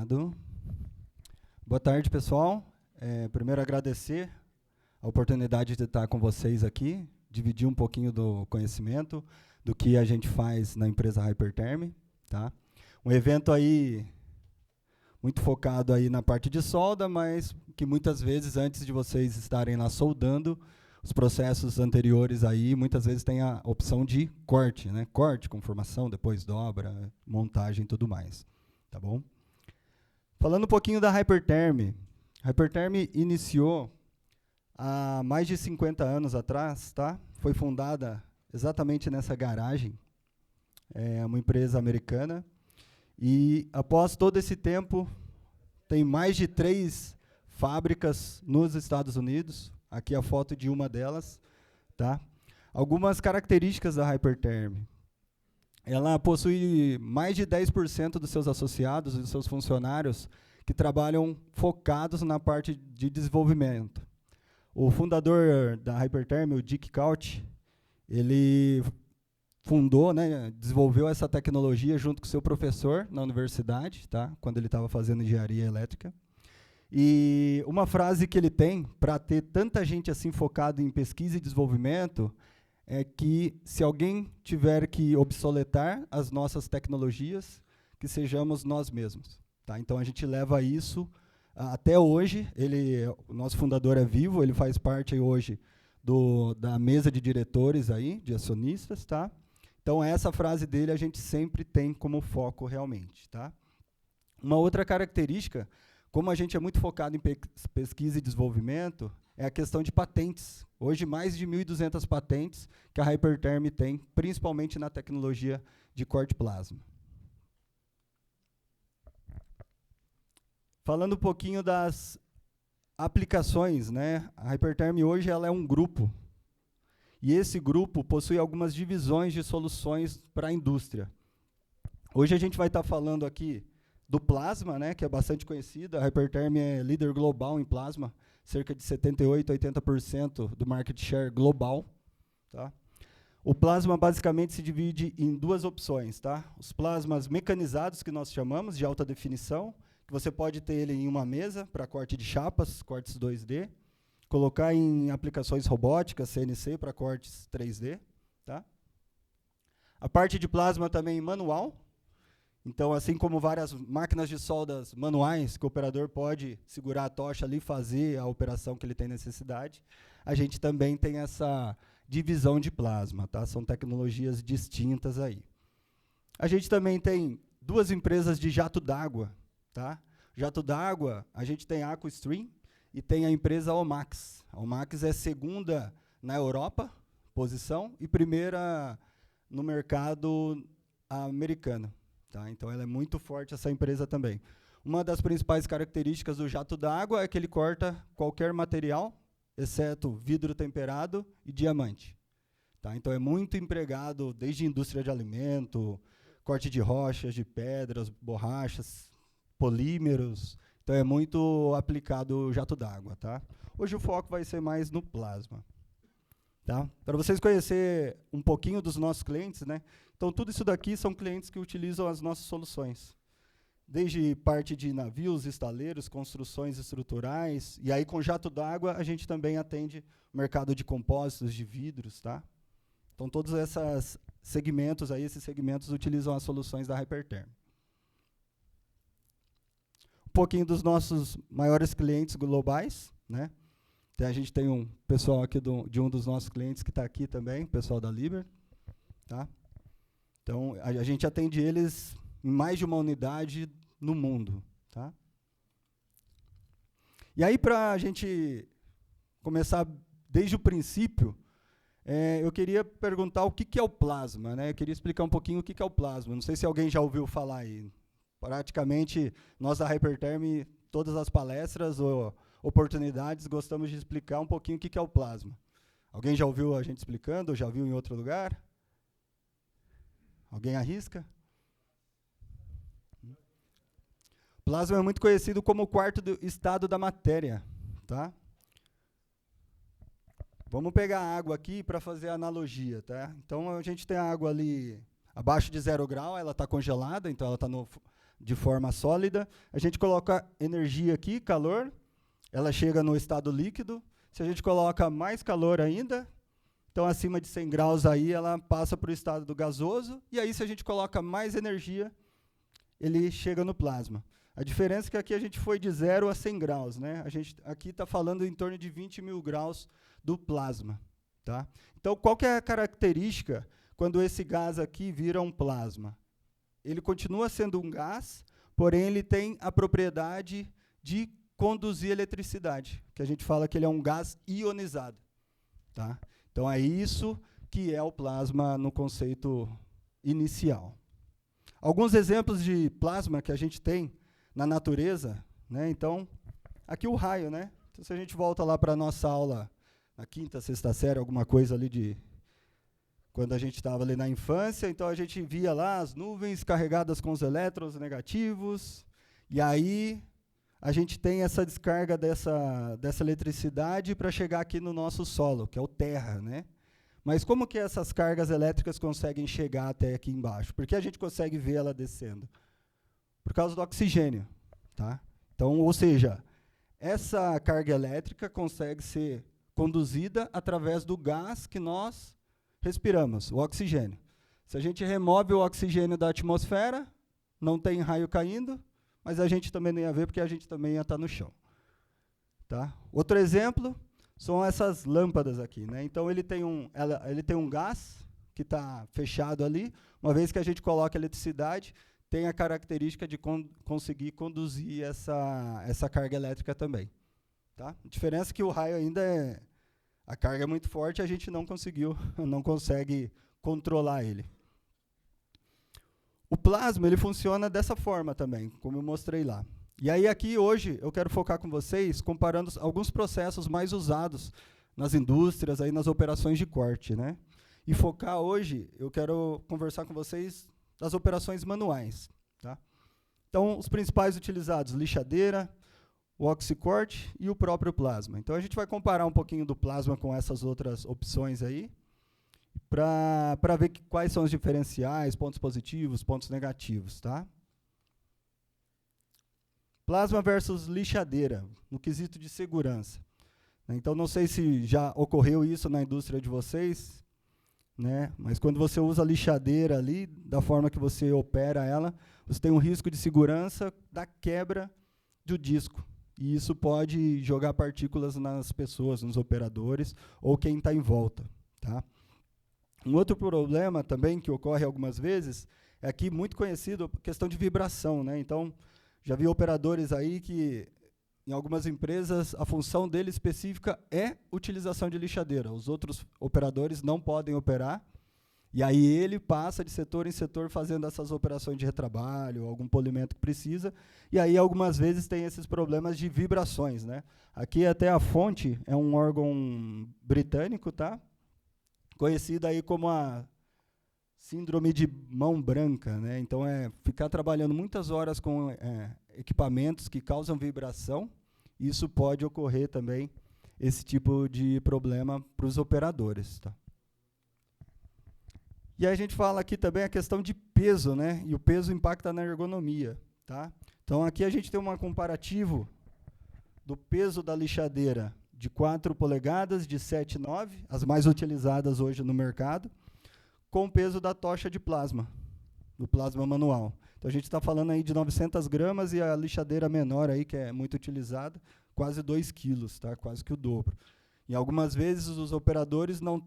Obrigado. Boa tarde, pessoal. Primeiro, agradecer a oportunidade de estar com vocês aqui, dividir um pouquinho do conhecimento, do que a gente faz na empresa Hyperterm. Tá? Um evento aí muito focado aí na parte de solda, mas que muitas vezes, antes de vocês estarem lá soldando, os processos anteriores aí, muitas vezes tem a opção de corte, né? Corte, conformação, depois dobra, montagem e tudo mais. Tá bom? Falando um pouquinho da Hyperterm. A Hyperterm iniciou há mais de 50 anos atrás, tá? Foi fundada exatamente nessa garagem. É uma empresa americana. E após todo esse tempo, tem mais de 3 fábricas nos Estados Unidos. Aqui a foto de uma delas. Tá? Algumas características da Hyperterm. Ela possui mais de 10% dos seus associados e dos seus funcionários que trabalham focados na parte de desenvolvimento. O fundador da Hyperterm, o Dick Couch, ele fundou, né, desenvolveu essa tecnologia junto com seu professor na universidade, tá, quando ele estava fazendo engenharia elétrica. E uma frase que ele tem para ter tanta gente assim focada em pesquisa e desenvolvimento é que se alguém tiver que obsoletar as nossas tecnologias, que sejamos nós mesmos. Tá? Então, a gente leva isso até hoje. O nosso fundador é vivo, ele faz parte hoje da mesa de diretores, aí, de acionistas. Tá? Então, essa frase dele a gente sempre tem como foco realmente. Tá? Uma outra característica, como a gente é muito focado em pesquisa e desenvolvimento, é a questão de patentes. Hoje, mais de 1.200 patentes que a Hyperterm tem, principalmente na tecnologia de corte plasma. Falando um pouquinho das aplicações, né? A Hyperterm hoje ela é um grupo. E esse grupo possui algumas divisões de soluções para a indústria. Hoje a gente vai estar falando aqui do plasma, né, que é bastante conhecido. A Hyperterm é líder global em plasma, cerca de 78% a 80% do market share global. Tá? O plasma basicamente se divide em 2 opções. Tá? Os plasmas mecanizados, que nós chamamos de alta definição, que você pode ter ele em uma mesa para corte de chapas, cortes 2D, colocar em aplicações robóticas, CNC, para cortes 3D. Tá? A parte de plasma também manual. Então, assim como várias máquinas de soldas manuais, que o operador pode segurar a tocha ali e fazer a operação que ele tem necessidade, a gente também tem essa divisão de plasma. Tá? São tecnologias distintas aí. A gente também tem 2 empresas de jato d'água. Tá? Jato d'água, a gente tem a Aquastream e tem a empresa Omax. A Omax é segunda na Europa, posição, e primeira no mercado americano. Tá? Então, ela é muito forte, essa empresa também. Uma das principais características do jato d'água é que ele corta qualquer material, exceto vidro temperado e diamante. Tá? Então, é muito empregado desde indústria de alimento, corte de rochas, de pedras, borrachas, polímeros. Então, é muito aplicado o jato d'água. Tá? Hoje, o foco vai ser mais no plasma. Tá? Para vocês conhecerem um pouquinho dos nossos clientes, né? Então, tudo isso daqui são clientes que utilizam as nossas soluções. Desde parte de navios, estaleiros, construções estruturais, e aí com jato d'água a gente também atende o mercado de compósitos, de vidros. Tá? Então, todos esses segmentos utilizam as soluções da Hyperterm. Um pouquinho dos nossos maiores clientes globais, né? A gente tem um pessoal aqui de um dos nossos clientes que está aqui também, pessoal da Liber. Tá? Então, a gente atende eles em mais de uma unidade no mundo. Tá? E aí, para a gente começar desde o princípio, eu queria perguntar o que é o plasma. Né? Eu queria explicar um pouquinho o que é o plasma. Não sei se alguém já ouviu falar aí. Praticamente, nós da Hyperterm, todas as palestras ou oportunidades, gostamos de explicar um pouquinho o que é o plasma. Alguém já ouviu a gente explicando, ou já viu em outro lugar? Alguém arrisca? Plasma é muito conhecido como o quarto estado da matéria. Tá? Vamos pegar a água aqui para fazer a analogia. Tá? Então, a gente tem a água ali abaixo de 0 grau, ela está congelada, então ela está de forma sólida. A gente coloca energia aqui, calor, ela chega no estado líquido. Se a gente coloca mais calor ainda, então acima de 100 graus aí, ela passa para o estado do gasoso, e aí se a gente coloca mais energia, ele chega no plasma. A diferença é que aqui a gente foi de 0 a 100 graus, né? A gente aqui está falando em torno de 20 mil graus do plasma. Tá? Então, qual que é a característica quando esse gás aqui vira um plasma? Ele continua sendo um gás, porém ele tem a propriedade de conduzir eletricidade, que a gente fala que ele é um gás ionizado. Tá? Então, é isso que é o plasma no conceito inicial. Alguns exemplos de plasma que a gente tem na natureza, né? Então, aqui o raio, né? Então, se a gente volta lá para a nossa aula, na quinta, sexta série, alguma coisa ali de quando a gente estava ali na infância, então a gente via lá as nuvens carregadas com os elétrons negativos, e aí a gente tem essa descarga dessa eletricidade para chegar aqui no nosso solo, que é o terra, né? Mas como que essas cargas elétricas conseguem chegar até aqui embaixo? Por que a gente consegue ver ela descendo? Por causa do oxigênio. Tá? Então, ou seja, essa carga elétrica consegue ser conduzida através do gás que nós respiramos, o oxigênio. Se a gente remove o oxigênio da atmosfera, não tem raio caindo, mas a gente também não ia ver porque a gente também ia estar no chão. Tá? Outro exemplo são essas lâmpadas aqui. Né? Então, ele tem um gás que está fechado ali. Uma vez que a gente coloca eletricidade, tem a característica de conseguir conduzir essa carga elétrica também. Tá? A diferença é que o raio ainda a carga é muito forte e a gente não consegue controlar ele. O plasma ele funciona dessa forma também, como eu mostrei lá. E aí aqui hoje eu quero focar com vocês comparando alguns processos mais usados nas indústrias, aí nas operações de corte. Né? E focar hoje, eu quero conversar com vocês das operações manuais. Tá? Então, os principais utilizados, lixadeira, o oxicorte e o próprio plasma. Então, a gente vai comparar um pouquinho do plasma com essas outras opções aí, para ver quais são os diferenciais, pontos positivos, pontos negativos. Tá? Plasma versus lixadeira, no quesito de segurança. Então, não sei se já ocorreu isso na indústria de vocês, né? Mas quando você usa a lixadeira ali, da forma que você opera ela, você tem um risco de segurança da quebra do disco. E isso pode jogar partículas nas pessoas, nos operadores, ou quem está em volta. Tá? Um outro problema também que ocorre algumas vezes, é aqui muito conhecido, a questão de vibração. Né? Então, já vi operadores aí que, em algumas empresas, a função dele específica é utilização de lixadeira. Os outros operadores não podem operar, e aí ele passa de setor em setor fazendo essas operações de retrabalho, algum polimento que precisa, e aí algumas vezes tem esses problemas de vibrações. Né? Aqui até a fonte é um órgão britânico, tá? Conhecido aí como a síndrome de mão branca. Né? Então, é ficar trabalhando muitas horas com equipamentos que causam vibração. Isso pode ocorrer também, esse tipo de problema para os operadores. Tá? E aí a gente fala aqui também a questão de peso, né? E o peso impacta na ergonomia. Tá? Então, aqui a gente tem um comparativo do peso da lixadeira de 4 polegadas, de 7,9, as mais utilizadas hoje no mercado, com o peso da tocha de plasma, do plasma manual. Então, a gente está falando aí de 900 gramas e a lixadeira menor, aí, que é muito utilizada, quase 2 quilos, tá? Quase que o dobro. E algumas vezes os operadores não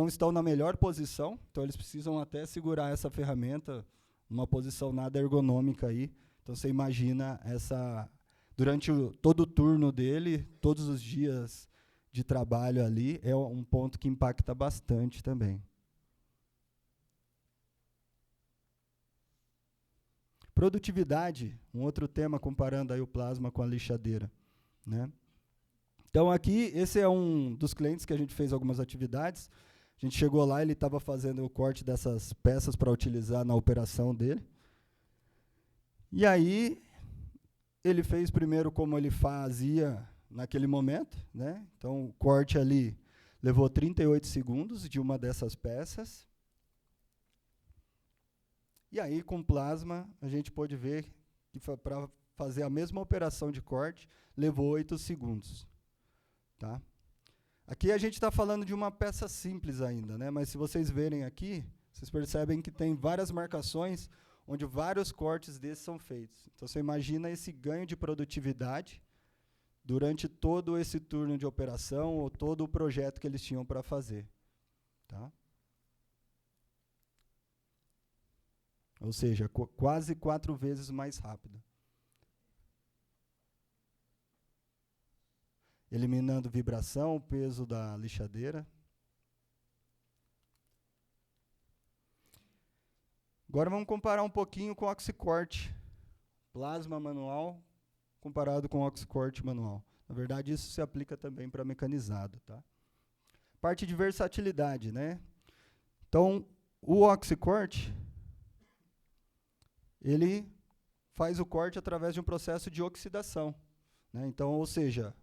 estão na melhor posição, então eles precisam até segurar essa ferramenta numa posição nada ergonômica aí. Então, você imagina durante todo o turno dele, todos os dias de trabalho ali, é um ponto que impacta bastante também. Produtividade, um outro tema comparando aí o plasma com a lixadeira. Né? Então, aqui, esse é um dos clientes que a gente fez algumas atividades. A gente chegou lá, ele estava fazendo o corte dessas peças para utilizar na operação dele. E aí, ele fez primeiro como ele fazia naquele momento. Né? Então, o corte ali levou 38 segundos de uma dessas peças. E aí, com plasma, a gente pôde ver que para fazer a mesma operação de corte levou 8 segundos. Tá? Aqui a gente está falando de uma peça simples ainda, né? Mas se vocês verem aqui, vocês percebem que tem várias marcações onde vários cortes desses são feitos. Então, você imagina esse ganho de produtividade durante todo esse turno de operação ou todo o projeto que eles tinham para fazer. Tá? Ou seja, quase 4 vezes mais rápido. Eliminando vibração, peso da lixadeira. Agora vamos comparar um pouquinho com o oxicorte. Plasma manual comparado com o oxicorte manual. Na verdade, isso se aplica também para mecanizado. Tá? Parte de versatilidade, né? Então, o oxicorte, ele faz o corte através de um processo de oxidação. Né? Então, ou seja,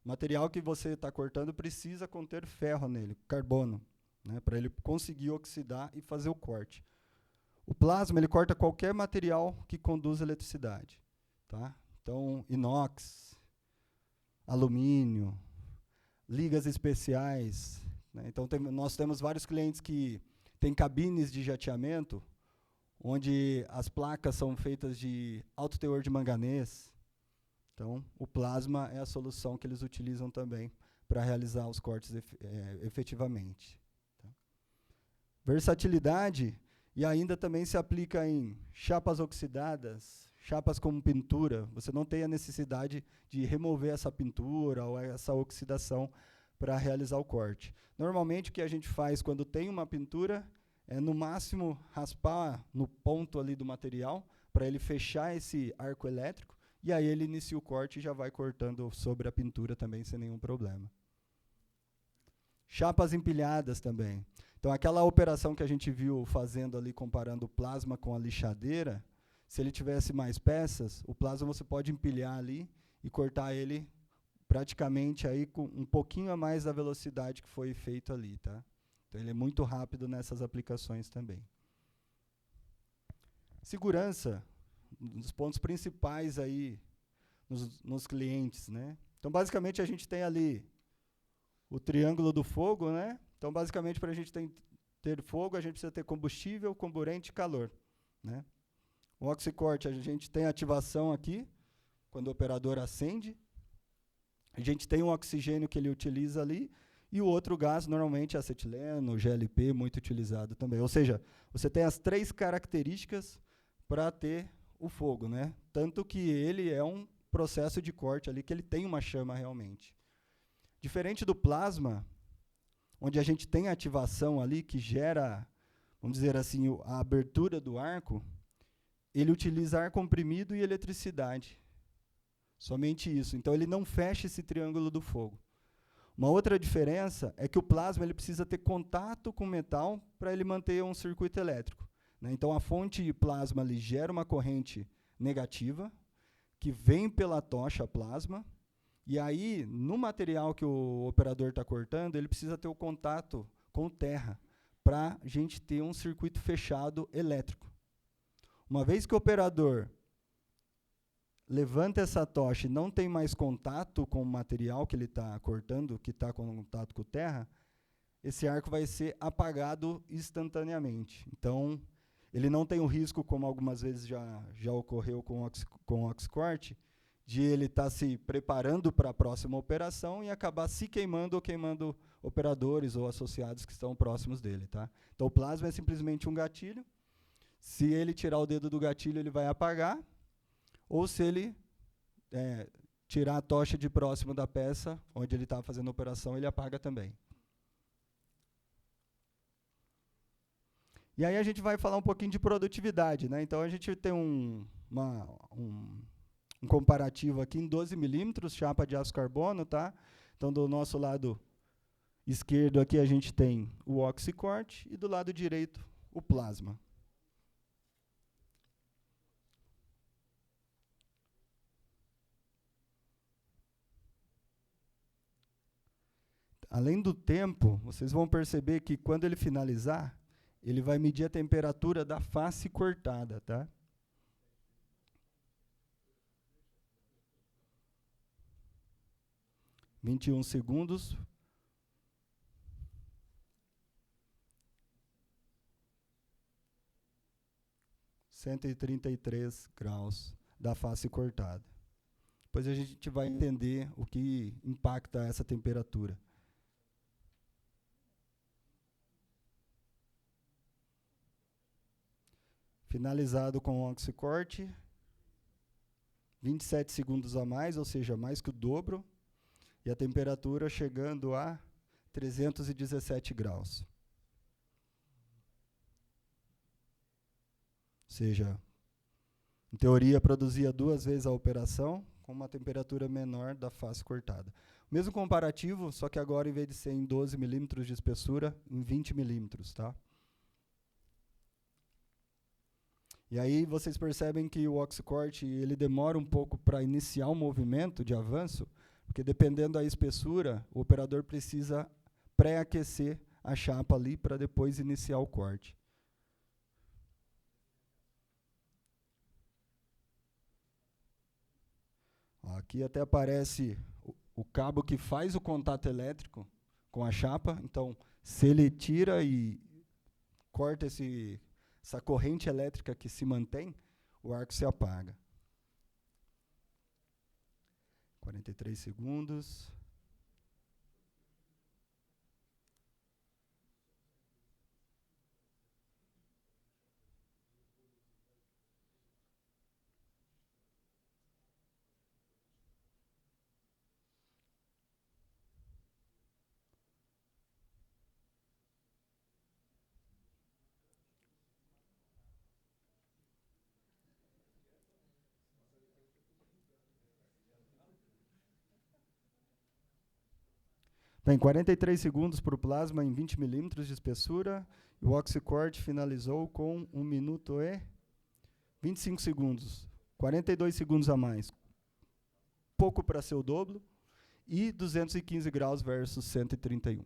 o material que você está cortando precisa conter ferro nele, carbono, né? Para ele conseguir oxidar e fazer o corte. O plasma, ele corta qualquer material que conduz eletricidade. Tá? Então, inox, alumínio, ligas especiais. Né? Então, nós temos vários clientes que têm cabines de jateamento, onde as placas são feitas de alto teor de manganês. Então, o plasma é a solução que eles utilizam também para realizar os cortes efetivamente. Tá? Versatilidade, e ainda também se aplica em chapas oxidadas, chapas com pintura. Você não tem a necessidade de remover essa pintura ou essa oxidação para realizar o corte. Normalmente, o que a gente faz quando tem uma pintura é, no máximo, raspar no ponto ali do material para ele fechar esse arco elétrico, e aí ele inicia o corte e já vai cortando sobre a pintura também sem nenhum problema. Chapas empilhadas também. Então, aquela operação que a gente viu fazendo ali, comparando o plasma com a lixadeira, se ele tivesse mais peças, o plasma você pode empilhar ali e cortar ele praticamente aí com um pouquinho a mais da velocidade que foi feito ali. Tá? Então, ele é muito rápido nessas aplicações também. Segurança, um dos pontos principais aí nos clientes. Né? Então, basicamente, a gente tem ali o triângulo do fogo, né? Então, basicamente, para a gente ter fogo, a gente precisa ter combustível, comburente e calor. Né? O oxicorte, a gente tem ativação aqui, quando o operador acende. A gente tem um oxigênio que ele utiliza ali, e o outro gás, normalmente, é acetileno, GLP, muito utilizado também. Ou seja, você tem as 3 características para ter o fogo. Né? Tanto que ele é um processo de corte ali, que ele tem uma chama realmente. Diferente do plasma, onde a gente tem a ativação ali que gera, vamos dizer assim, a abertura do arco, ele utiliza ar comprimido e eletricidade. Somente isso. Então, ele não fecha esse triângulo do fogo. Uma outra diferença é que o plasma ele precisa ter contato com o metal para ele manter um circuito elétrico. Né? Então, a fonte de plasma ali gera uma corrente negativa, que vem pela tocha plasma, e aí, no material que o operador está cortando, ele precisa ter o contato com terra para a gente ter um circuito fechado elétrico. Uma vez que o operador levanta essa tocha e não tem mais contato com o material que ele está cortando, que está com contato com terra, esse arco vai ser apagado instantaneamente. Então, ele não tem o risco, como algumas vezes já ocorreu com o oxicorte, de ele estar se preparando para a próxima operação e acabar se queimando ou queimando operadores ou associados que estão próximos dele. Tá? Então, o plasma é simplesmente um gatilho. Se ele tirar o dedo do gatilho, ele vai apagar. Ou se ele tirar a tocha de próximo da peça, onde ele está fazendo a operação, ele apaga também. E aí a gente vai falar um pouquinho de produtividade. Né? Então, a gente tem um comparativo aqui em 12 milímetros, chapa de aço carbono. Tá? Então, do nosso lado esquerdo aqui a gente tem o oxicorte e do lado direito o plasma. Além do tempo, vocês vão perceber que quando ele finalizar, ele vai medir a temperatura da face cortada. Tá? 21 segundos. °133 da face cortada. Depois a gente vai entender o que impacta essa temperatura. Finalizado com o oxicorte, 27 segundos a mais, ou seja, mais que o dobro, e a temperatura chegando a 317 graus. Ou seja, em teoria, produzia 2 vezes a operação, com uma temperatura menor da face cortada. O mesmo comparativo, só que agora, em vez de ser em 12 milímetros de espessura, em 20 milímetros, tá? E aí vocês percebem que o oxicorte ele demora um pouco para iniciar o movimento de avanço, porque dependendo da espessura, o operador precisa pré-aquecer a chapa ali para depois iniciar o corte. Aqui até aparece o cabo que faz o contato elétrico com a chapa. Então, se ele tira e corta essa corrente elétrica que se mantém, o arco se apaga. 43 segundos. Bem, 43 segundos para o plasma em 20 milímetros de espessura. E o oxicorte finalizou com 1 minuto e 25 segundos. 42 segundos a mais. Pouco para ser o dobro. E 215 graus versus 131.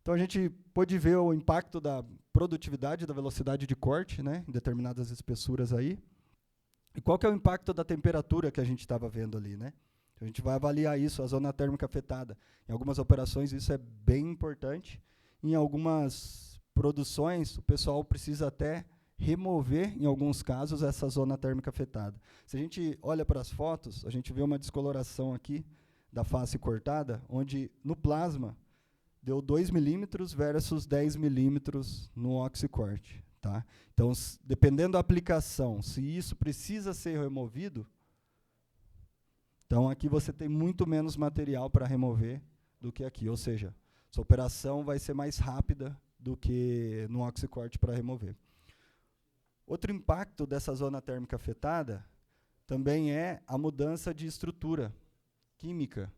Então, a gente pôde ver o impacto da produtividade, da velocidade de corte, né, em determinadas espessuras aí. E qual que é o impacto da temperatura que a gente estava vendo ali, né? A gente vai avaliar isso, a zona térmica afetada. Em algumas operações isso é bem importante. Em algumas produções, o pessoal precisa até remover, em alguns casos, essa zona térmica afetada. Se a gente olha para as fotos, a gente vê uma descoloração aqui da face cortada, onde no plasma deu 2 milímetros versus 10 milímetros no oxicorte. Tá? Então, dependendo da aplicação, se isso precisa ser removido, então aqui você tem muito menos material para remover do que aqui, ou seja, sua operação vai ser mais rápida do que no oxicorte para remover. Outro impacto dessa zona térmica afetada também é a mudança de estrutura química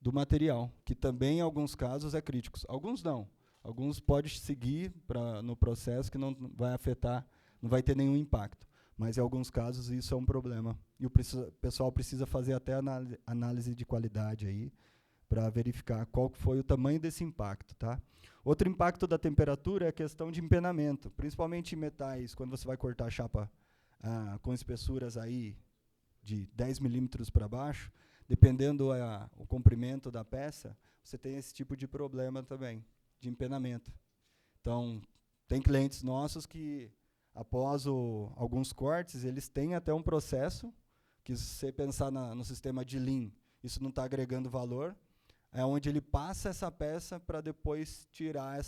do material, que também em alguns casos é crítico. Alguns não. Alguns podem seguir no processo que não vai afetar, não vai ter nenhum impacto. Mas em alguns casos isso é um problema. E o pessoal precisa fazer até análise de qualidade aí para verificar qual foi o tamanho desse impacto. Tá? Outro impacto da temperatura é a questão de empenamento, principalmente em metais, quando você vai cortar a chapa com espessuras aí de 10 milímetros para baixo, dependendo o comprimento da peça, você tem esse tipo de problema também, de empenamento. Então, tem clientes nossos que, após alguns cortes, eles têm até um processo, que se você pensar no sistema de Lean, isso não está agregando valor, é onde ele passa essa peça para depois tirar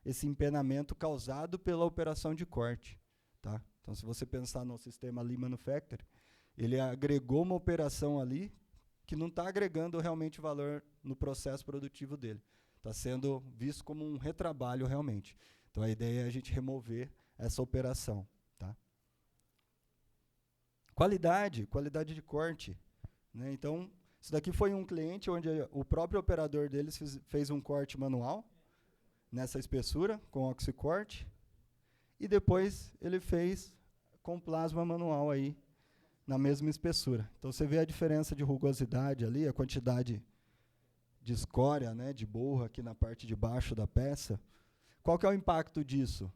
esse empenamento causado pela operação de corte. Tá? Então, se você pensar no sistema Lean Manufacturing, ele agregou uma operação ali que não está agregando realmente valor no processo produtivo dele. Está sendo visto como um retrabalho realmente. Então, a ideia é a gente remover essa operação. Tá? Qualidade de corte. Né? Então, isso daqui foi um cliente onde o próprio operador deles fez um corte manual nessa espessura, com oxicorte, e depois ele fez com plasma manual aí, na mesma espessura. Então, você vê a diferença de rugosidade ali, a quantidade de escória, né, de borra aqui na parte de baixo da peça. Qual que é o impacto disso?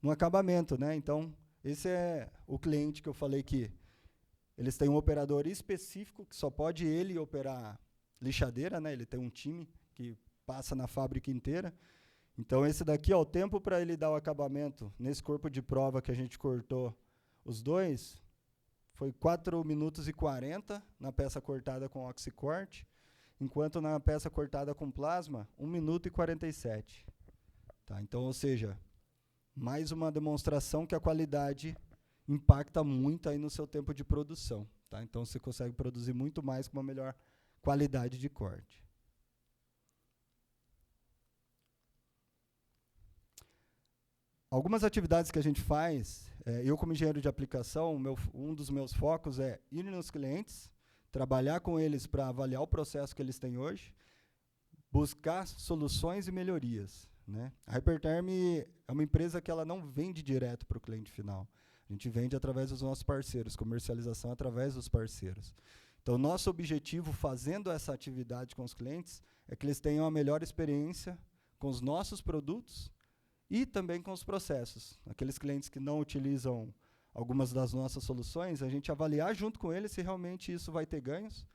No acabamento, né? Então, esse é o cliente que eu falei que Eles têm um operador específico, que só pode ele operar lixadeira, né? Ele tem um time que passa na fábrica inteira. Então, esse daqui, ó, o tempo para ele dar o acabamento nesse corpo de prova que a gente cortou os dois, foi 4 minutos e 40 na peça cortada com oxicorte, enquanto na peça cortada com plasma, 1 minuto e 47. Tá? Então, ou seja, mais uma demonstração que a qualidade impacta muito aí no seu tempo de produção. Tá? Então, você consegue produzir muito mais com uma melhor qualidade de corte. Algumas atividades que a gente faz, eu como engenheiro de aplicação, um dos meus focos é ir nos clientes, trabalhar com eles para avaliar o processo que eles têm hoje, buscar soluções e melhorias. Né? A Hyperterm é uma empresa que ela não vende direto para o cliente final. A gente vende através dos nossos parceiros, comercialização através dos parceiros. Então, nosso objetivo fazendo essa atividade com os clientes é que eles tenham a melhor experiência com os nossos produtos e também com os processos. Aqueles clientes que não utilizam algumas das nossas soluções, a gente avaliar junto com eles se realmente isso vai ter ganhos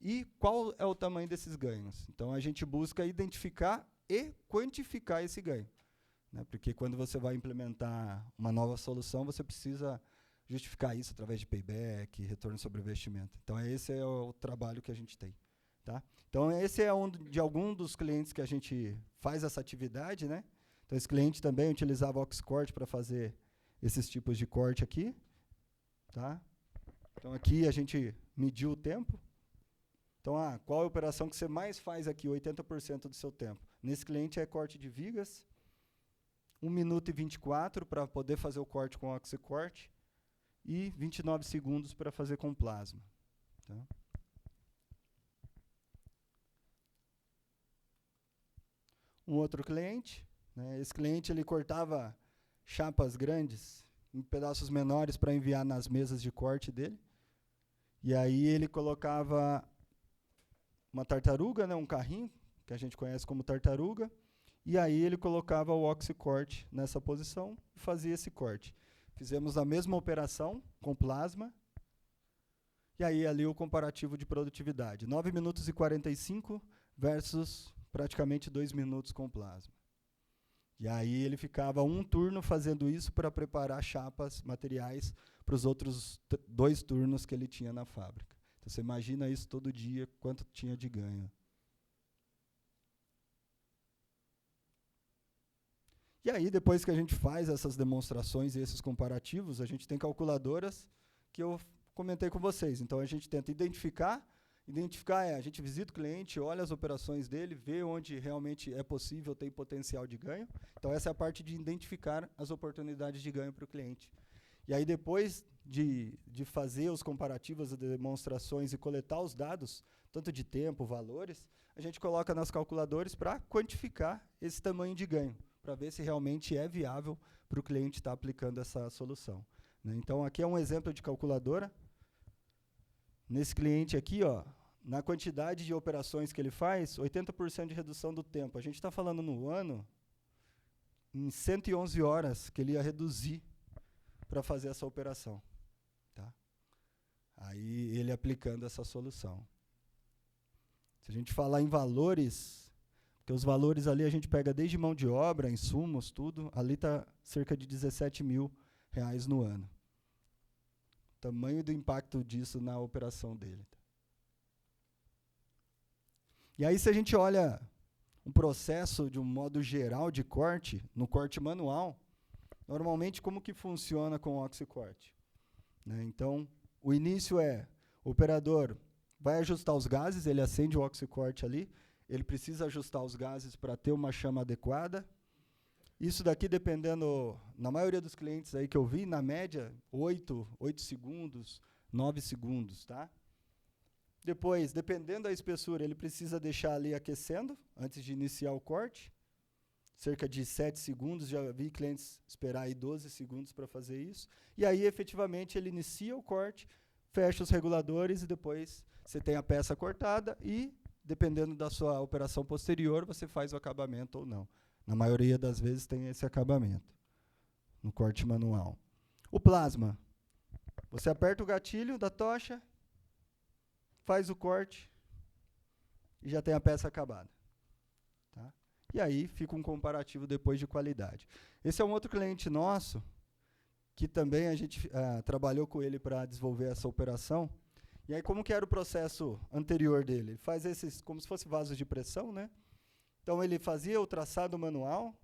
e qual é o tamanho desses ganhos. Então, a gente busca identificar e quantificar esse ganho. Né? Porque quando você vai implementar uma nova solução, você precisa justificar isso através de payback, retorno sobre investimento. Então, esse é o trabalho que a gente tem. Tá? Então, esse é de algum dos clientes que a gente faz essa atividade, né? Então, esse cliente também utilizava oxicorte para fazer esses tipos de corte aqui. Tá? Então, aqui a gente mediu o tempo. Então, qual é a operação que você mais faz aqui, 80% do seu tempo? Nesse cliente é corte de vigas, 1 minuto e 24 para poder fazer o corte com oxicorte e 29 segundos para fazer com plasma. Tá? Um outro cliente, né, esse cliente ele cortava chapas grandes em pedaços menores para enviar nas mesas de corte dele. E aí ele colocava uma tartaruga, né, um carrinho, que a gente conhece como tartaruga, e aí ele colocava o oxicorte nessa posição e fazia esse corte. Fizemos a mesma operação com plasma, e aí ali o comparativo de produtividade. 9 minutos e 45 versus praticamente 2 minutos com plasma. E aí ele ficava um turno fazendo isso para preparar chapas, materiais, para os outros 2 turnos que ele tinha na fábrica. Então, você imagina isso todo dia, quanto tinha de ganho. E aí, depois que a gente faz essas demonstrações e esses comparativos, a gente tem calculadoras que eu comentei com vocês. Então, a gente tenta identificar a gente visita o cliente, olha as operações dele, vê onde realmente é possível, tem potencial de ganho. Então, essa é a parte de identificar as oportunidades de ganho para o cliente. E aí, depois de fazer os comparativos, as demonstrações e coletar os dados, tanto de tempo, valores, a gente coloca nas calculadoras para quantificar esse tamanho de ganho, para ver se realmente é viável para o cliente estar aplicando essa solução. Né? Então, aqui é um exemplo de calculadora. Nesse cliente aqui, ó, na quantidade de operações que ele faz, 80% de redução do tempo. A gente está falando no ano, em 111 horas que ele ia reduzir para fazer essa operação. Tá? Aí ele aplicando essa solução. Se a gente falar em valores, porque os valores ali a gente pega desde mão de obra, insumos, tudo, ali está cerca de R$17 mil no ano. Tamanho do impacto disso na operação dele. E aí, se a gente olha um processo de um modo geral de corte, no corte manual, normalmente como que funciona com o oxicorte? Né? Então, o início o operador vai ajustar os gases, ele acende o oxicorte ali, ele precisa ajustar os gases para ter uma chama adequada. Isso daqui, dependendo, na maioria dos clientes aí que eu vi, na média, 8 segundos, 9 segundos, tá? Depois, dependendo da espessura, ele precisa deixar ali aquecendo, antes de iniciar o corte. Cerca de 7 segundos, já vi clientes esperar aí 12 segundos para fazer isso. E aí, efetivamente, ele inicia o corte, fecha os reguladores e depois você tem a peça cortada e, dependendo da sua operação posterior, você faz o acabamento ou não. Na maioria das vezes tem esse acabamento, no corte manual. O plasma. Você aperta o gatilho da tocha, faz o corte e já tem a peça acabada. Tá? E aí fica um comparativo depois de qualidade. Esse é um outro cliente nosso, que também a gente trabalhou com ele para desenvolver essa operação. E aí, como que era o processo anterior dele? Ele faz esses, como se fosse vasos de pressão, né? Então, ele fazia o traçado manual,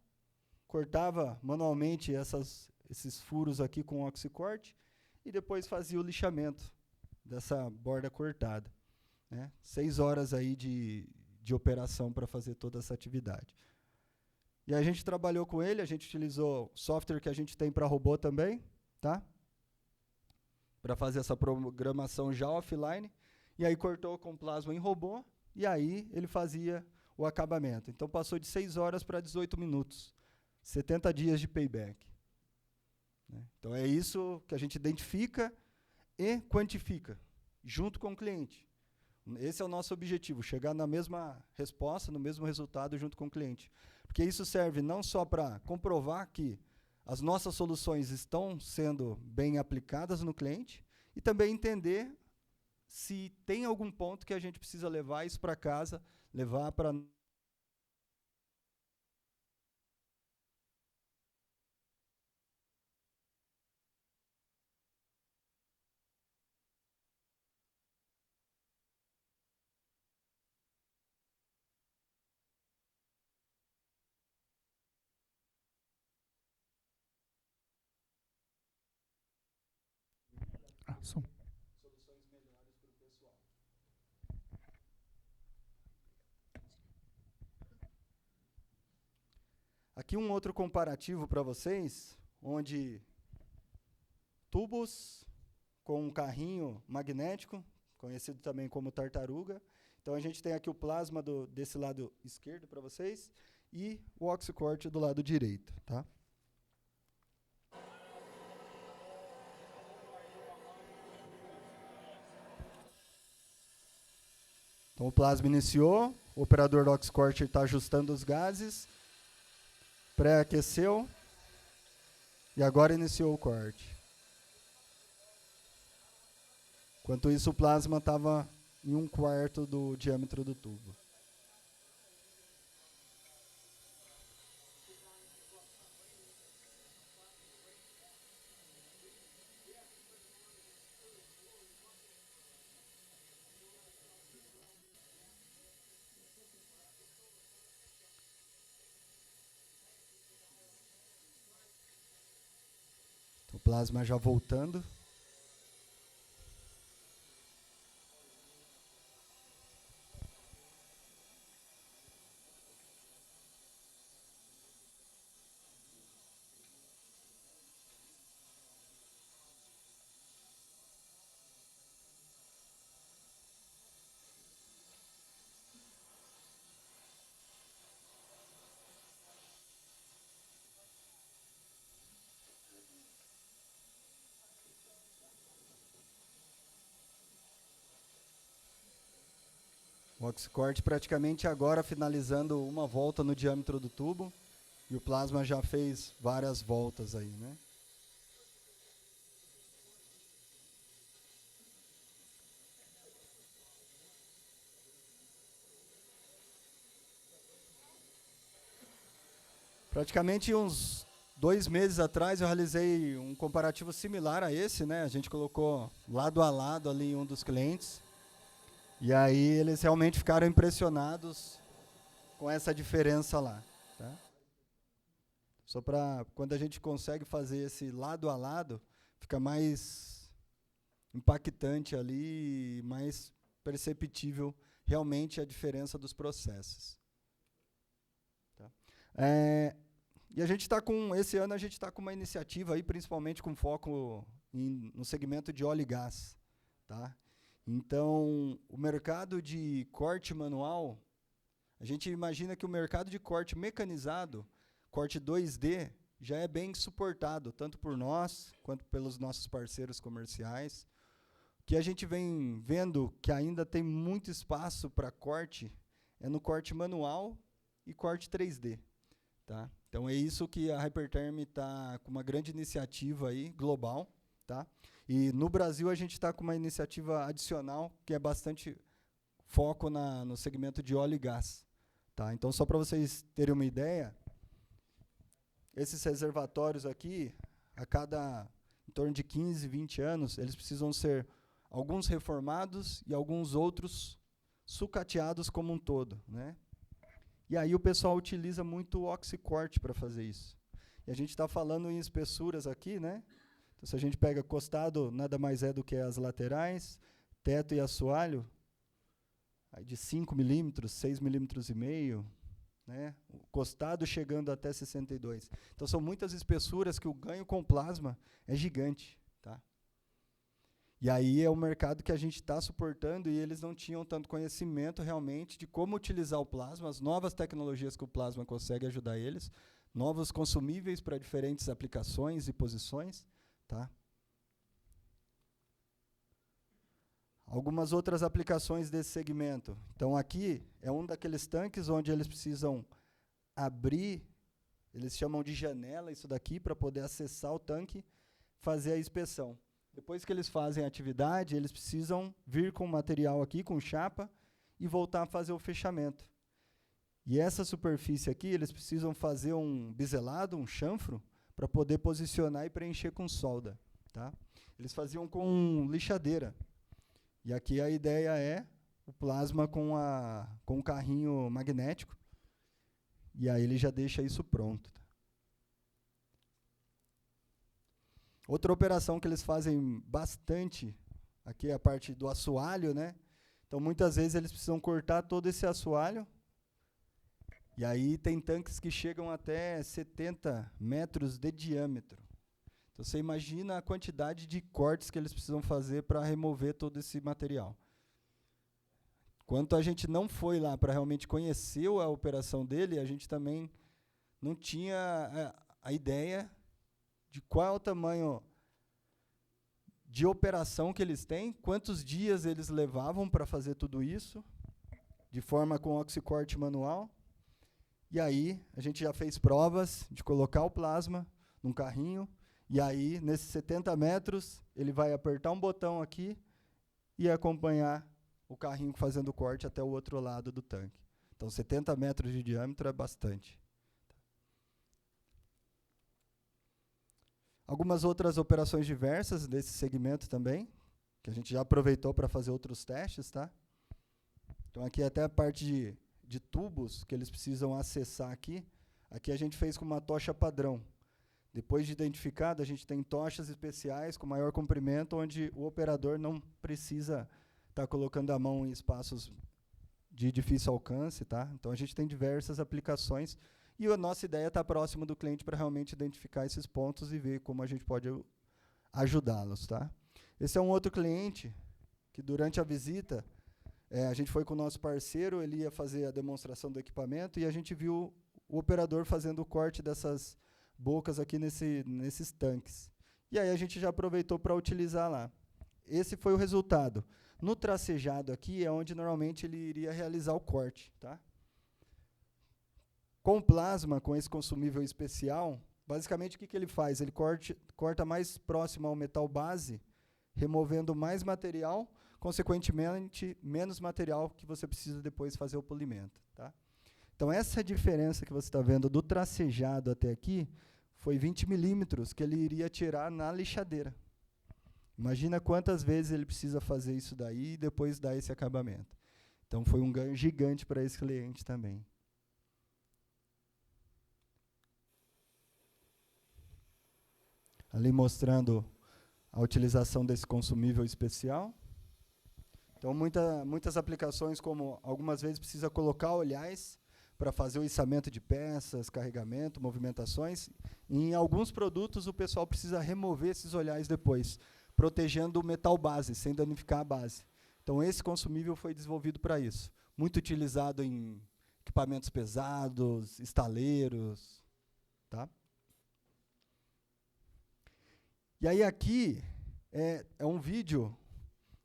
cortava manualmente esses furos aqui com oxicorte, e depois fazia o lixamento dessa borda cortada. Né? 6 horas aí de operação para fazer toda essa atividade. E a gente trabalhou com ele, a gente utilizou software que a gente tem para robô também, tá? Para fazer essa programação já offline, e aí cortou com plasma em robô, e aí ele fazia o acabamento. Então passou de 6 horas para 18 minutos, 70 dias de payback. Né? Então é isso que a gente identifica e quantifica, junto com o cliente. Esse é o nosso objetivo, chegar na mesma resposta, no mesmo resultado junto com o cliente. Porque isso serve não só para comprovar que as nossas soluções estão sendo bem aplicadas no cliente, e também entender se tem algum ponto que a gente precisa levar isso para casa, levar para... Som. Soluções melhores para o pessoal. Aqui um outro comparativo para vocês, onde tubos com um carrinho magnético, conhecido também como tartaruga. Então a gente tem aqui o plasma desse lado esquerdo para vocês e o oxicorte do lado direito. Tá? Então o plasma iniciou, o operador do oxicorte está ajustando os gases, pré-aqueceu e agora iniciou o corte. Enquanto isso, o plasma estava em 1/4 do diâmetro do tubo. O plasma já voltando. O oxicorte praticamente agora finalizando uma volta no diâmetro do tubo. E o plasma já fez várias voltas aí, né? Praticamente uns 2 meses atrás eu realizei um comparativo similar a esse, né? A gente colocou lado a lado ali um dos clientes. E aí eles realmente ficaram impressionados com essa diferença lá. Tá? Só para quando a gente consegue fazer esse lado a lado, fica mais impactante ali, mais perceptível realmente a diferença dos processos. Tá? E a gente está com, esse ano a gente está com uma iniciativa aí, principalmente com foco no segmento de óleo e gás. Tá? Então, o mercado de corte manual, a gente imagina que o mercado de corte mecanizado, corte 2D, já é bem suportado, tanto por nós, quanto pelos nossos parceiros comerciais. O que a gente vem vendo que ainda tem muito espaço para corte é no corte manual e corte 3D. Tá? Então, é isso que a Hyperterm está com uma grande iniciativa aí, global, tá? E no Brasil a gente está com uma iniciativa adicional que é bastante foco no segmento de óleo e gás. Tá? Então, só para vocês terem uma ideia, esses reservatórios aqui, em torno de 15, 20 anos, eles precisam ser alguns reformados e alguns outros sucateados como um todo, né? E aí o pessoal utiliza muito o oxicorte para fazer isso. E a gente está falando em espessuras aqui, né? Então, se a gente pega costado, nada mais é do que as laterais, teto e assoalho, aí de 5 milímetros, 6 milímetros e meio, né? O costado chegando até 62. Então, são muitas espessuras que o ganho com plasma é gigante. Tá? E aí é o mercado que a gente está suportando e eles não tinham tanto conhecimento realmente de como utilizar o plasma, as novas tecnologias que o plasma consegue ajudar eles, novos consumíveis para diferentes aplicações e posições. Tá? Algumas outras aplicações desse segmento. Então, aqui é um daqueles tanques onde eles precisam abrir, eles chamam de janela isso daqui, para poder acessar o tanque, fazer a inspeção. Depois que eles fazem a atividade, eles precisam vir com material aqui, com chapa, e voltar a fazer o fechamento. E essa superfície aqui, eles precisam fazer um biselado, um chanfro, para poder posicionar e preencher com solda. Tá? Eles faziam com lixadeira. E aqui a ideia é o plasma com um carrinho magnético. E aí ele já deixa isso pronto. Tá? Outra operação que eles fazem bastante, aqui é a parte do assoalho, né? Então, muitas vezes, eles precisam cortar todo esse assoalho. E aí tem tanques que chegam até 70 metros de diâmetro. Então, você imagina a quantidade de cortes que eles precisam fazer para remover todo esse material. Quanto a gente não foi lá para realmente conhecer a operação dele, a gente também não tinha a ideia de qual é o tamanho de operação que eles têm, quantos dias eles levavam para fazer tudo isso, de forma com oxicorte manual. E aí, a gente já fez provas de colocar o plasma num carrinho, e aí, nesses 70 metros, ele vai apertar um botão aqui e acompanhar o carrinho fazendo o corte até o outro lado do tanque. Então, 70 metros de diâmetro é bastante. Algumas outras operações diversas desse segmento também, que a gente já aproveitou para fazer outros testes. Tá? Então, aqui até a parte de tubos que eles precisam acessar aqui. Aqui a gente fez com uma tocha padrão. Depois de identificado, a gente tem tochas especiais com maior comprimento, onde o operador não precisa estar colocando a mão em espaços de difícil alcance. Tá? Então, a gente tem diversas aplicações. E a nossa ideia é estar próximo do cliente para realmente identificar esses pontos e ver como a gente pode ajudá-los. Tá? Esse é um outro cliente que, durante a visita, a gente foi com o nosso parceiro, ele ia fazer a demonstração do equipamento e a gente viu o operador fazendo o corte dessas bocas aqui nesses tanques. E aí a gente já aproveitou para utilizar lá. Esse foi o resultado. No tracejado aqui é onde normalmente ele iria realizar o corte. Tá? Com plasma, com esse consumível especial, basicamente o que ele faz? Ele corta mais próximo ao metal base, removendo mais material, consequentemente, menos material que você precisa depois fazer o polimento. Tá? Então, essa diferença que você está vendo do tracejado até aqui foi 20 milímetros que ele iria tirar na lixadeira. Imagina quantas vezes ele precisa fazer isso daí e depois dar esse acabamento. Então, foi um ganho gigante para esse cliente também. Ali mostrando a utilização desse consumível especial. Então, muitas aplicações, como algumas vezes precisa colocar olhais para fazer o içamento de peças, carregamento, movimentações. E em alguns produtos, o pessoal precisa remover esses olhais depois, protegendo o metal base, sem danificar a base. Então, esse consumível foi desenvolvido para isso. Muito utilizado em equipamentos pesados, estaleiros. Tá? E aí, aqui é um vídeo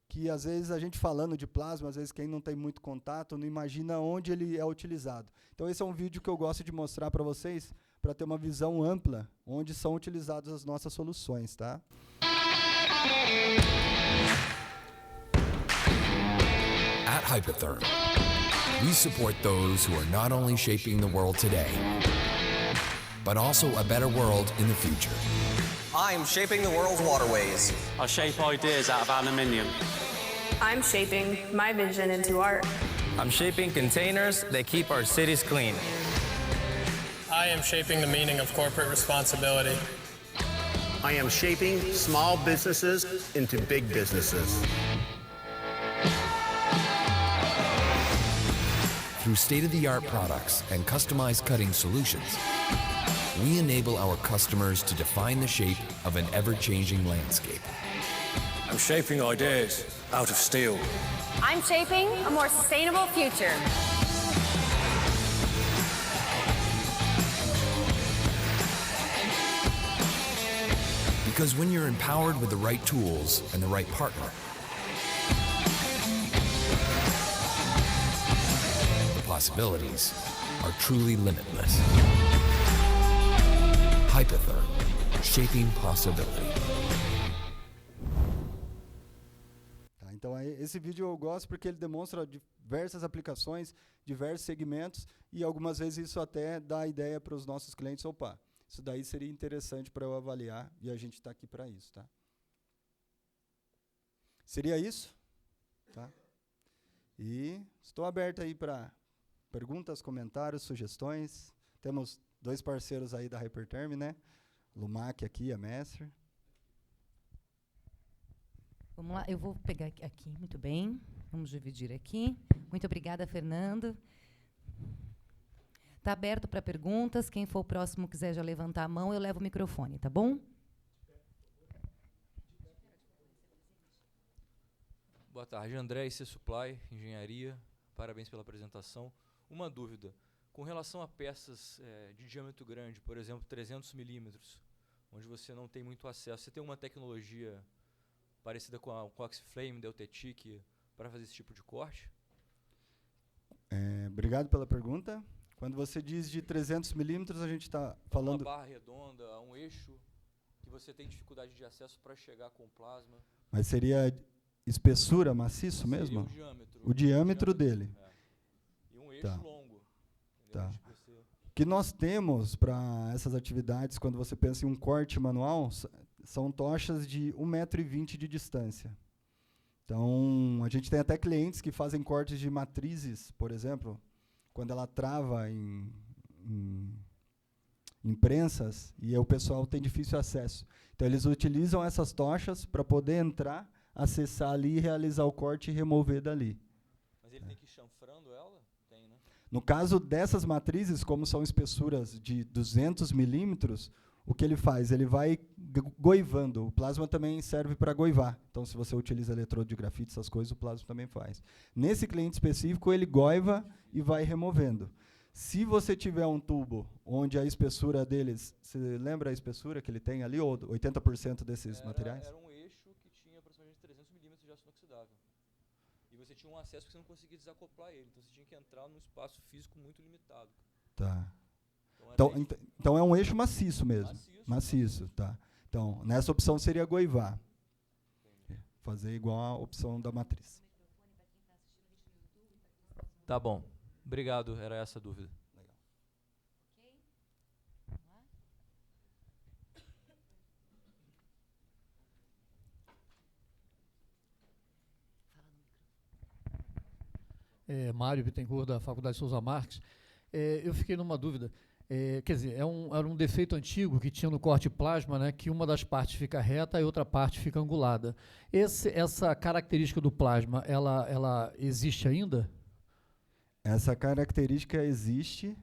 que, às vezes, a gente falando de plasma, às vezes quem não tem muito contato, não imagina onde ele é utilizado. Então, esse é um vídeo que eu gosto de mostrar para vocês, para ter uma visão ampla, onde são utilizadas as nossas soluções. Tá? At Hypotherm, we support those who are not only shaping the world today, but also a better world in the future. I am shaping the world's waterways. I shape ideas out of aluminium. I'm shaping my vision into art. I'm shaping containers that keep our cities clean. I am shaping the meaning of corporate responsibility. I am shaping small businesses into big businesses. Through state-of-the-art products and customized cutting solutions, we enable our customers to define the shape of an ever-changing landscape. I'm shaping ideas out of steel. I'm shaping a more sustainable future. Because when you're empowered with the right tools and the right partner, the possibilities are truly limitless. Hypotherm, shaping possibility. Então, esse vídeo eu gosto porque ele demonstra diversas aplicações, diversos segmentos, e algumas vezes isso até dá a ideia para os nossos clientes, opa, isso daí seria interessante para eu avaliar, e a gente está aqui para isso. Tá? Seria isso? Tá? E estou aberto aí para perguntas, comentários, sugestões. Temos 2 parceiros aí da Hypotherm, né? Lumac aqui, a Mestre. Vamos lá, eu vou pegar aqui, muito bem. Vamos dividir aqui. Muito obrigada, Fernando. Está aberto para perguntas. Quem for o próximo quiser já levantar a mão, eu levo o microfone, tá bom? Boa tarde, André, IC Supply, Engenharia. Parabéns pela apresentação. Uma dúvida. Com relação a peças de diâmetro grande, por exemplo, 300 milímetros, onde você não tem muito acesso, você tem uma tecnologia parecida com a Oxflame, Deltetic, para fazer esse tipo de corte? Obrigado pela pergunta. Quando você diz de 300 milímetros, a gente está falando... Uma barra redonda, um eixo, que você tem dificuldade de acesso para chegar com o plasma. Mas seria espessura, maciço mesmo? O diâmetro. O diâmetro dele. E um eixo longo. Tá. O que nós temos para essas atividades, quando você pensa em um corte manual, são tochas de 1,20 m de distância. Então, a gente tem até clientes que fazem cortes de matrizes, por exemplo, quando ela trava em prensas, e o pessoal tem difícil acesso. Então, eles utilizam essas tochas para poder entrar, acessar ali, realizar o corte e remover dali. Mas ele tem que ir chanfrando ela? Tem, né? No caso dessas matrizes, como são espessuras de 200 milímetros, o que ele faz? Ele vai goivando. O plasma também serve para goivar. Então, se você utiliza eletrodo de grafite, essas coisas, o plasma também faz. Nesse cliente específico, ele goiva e vai removendo. Se você tiver um tubo onde a espessura deles... Você lembra a espessura que ele tem ali, ou 80% desses materiais? Era um eixo que tinha aproximadamente 300 milímetros de aço inoxidável. E você tinha um acesso que você não conseguia desacoplar ele. Então, você tinha que entrar num espaço físico muito limitado. Tá. Então é um eixo maciço mesmo. Maciço, tá. Então, nessa opção seria goivar. Fazer igual a opção da matriz. Tá bom. Obrigado, era essa a dúvida. Legal. Vamos lá. Mário Bittencourt, da Faculdade Souza Marques. Eu fiquei numa dúvida. Quer dizer, era um defeito antigo que tinha no corte plasma, né, que uma das partes fica reta e outra parte fica angulada. Essa característica do plasma, ela existe ainda? Essa característica existe.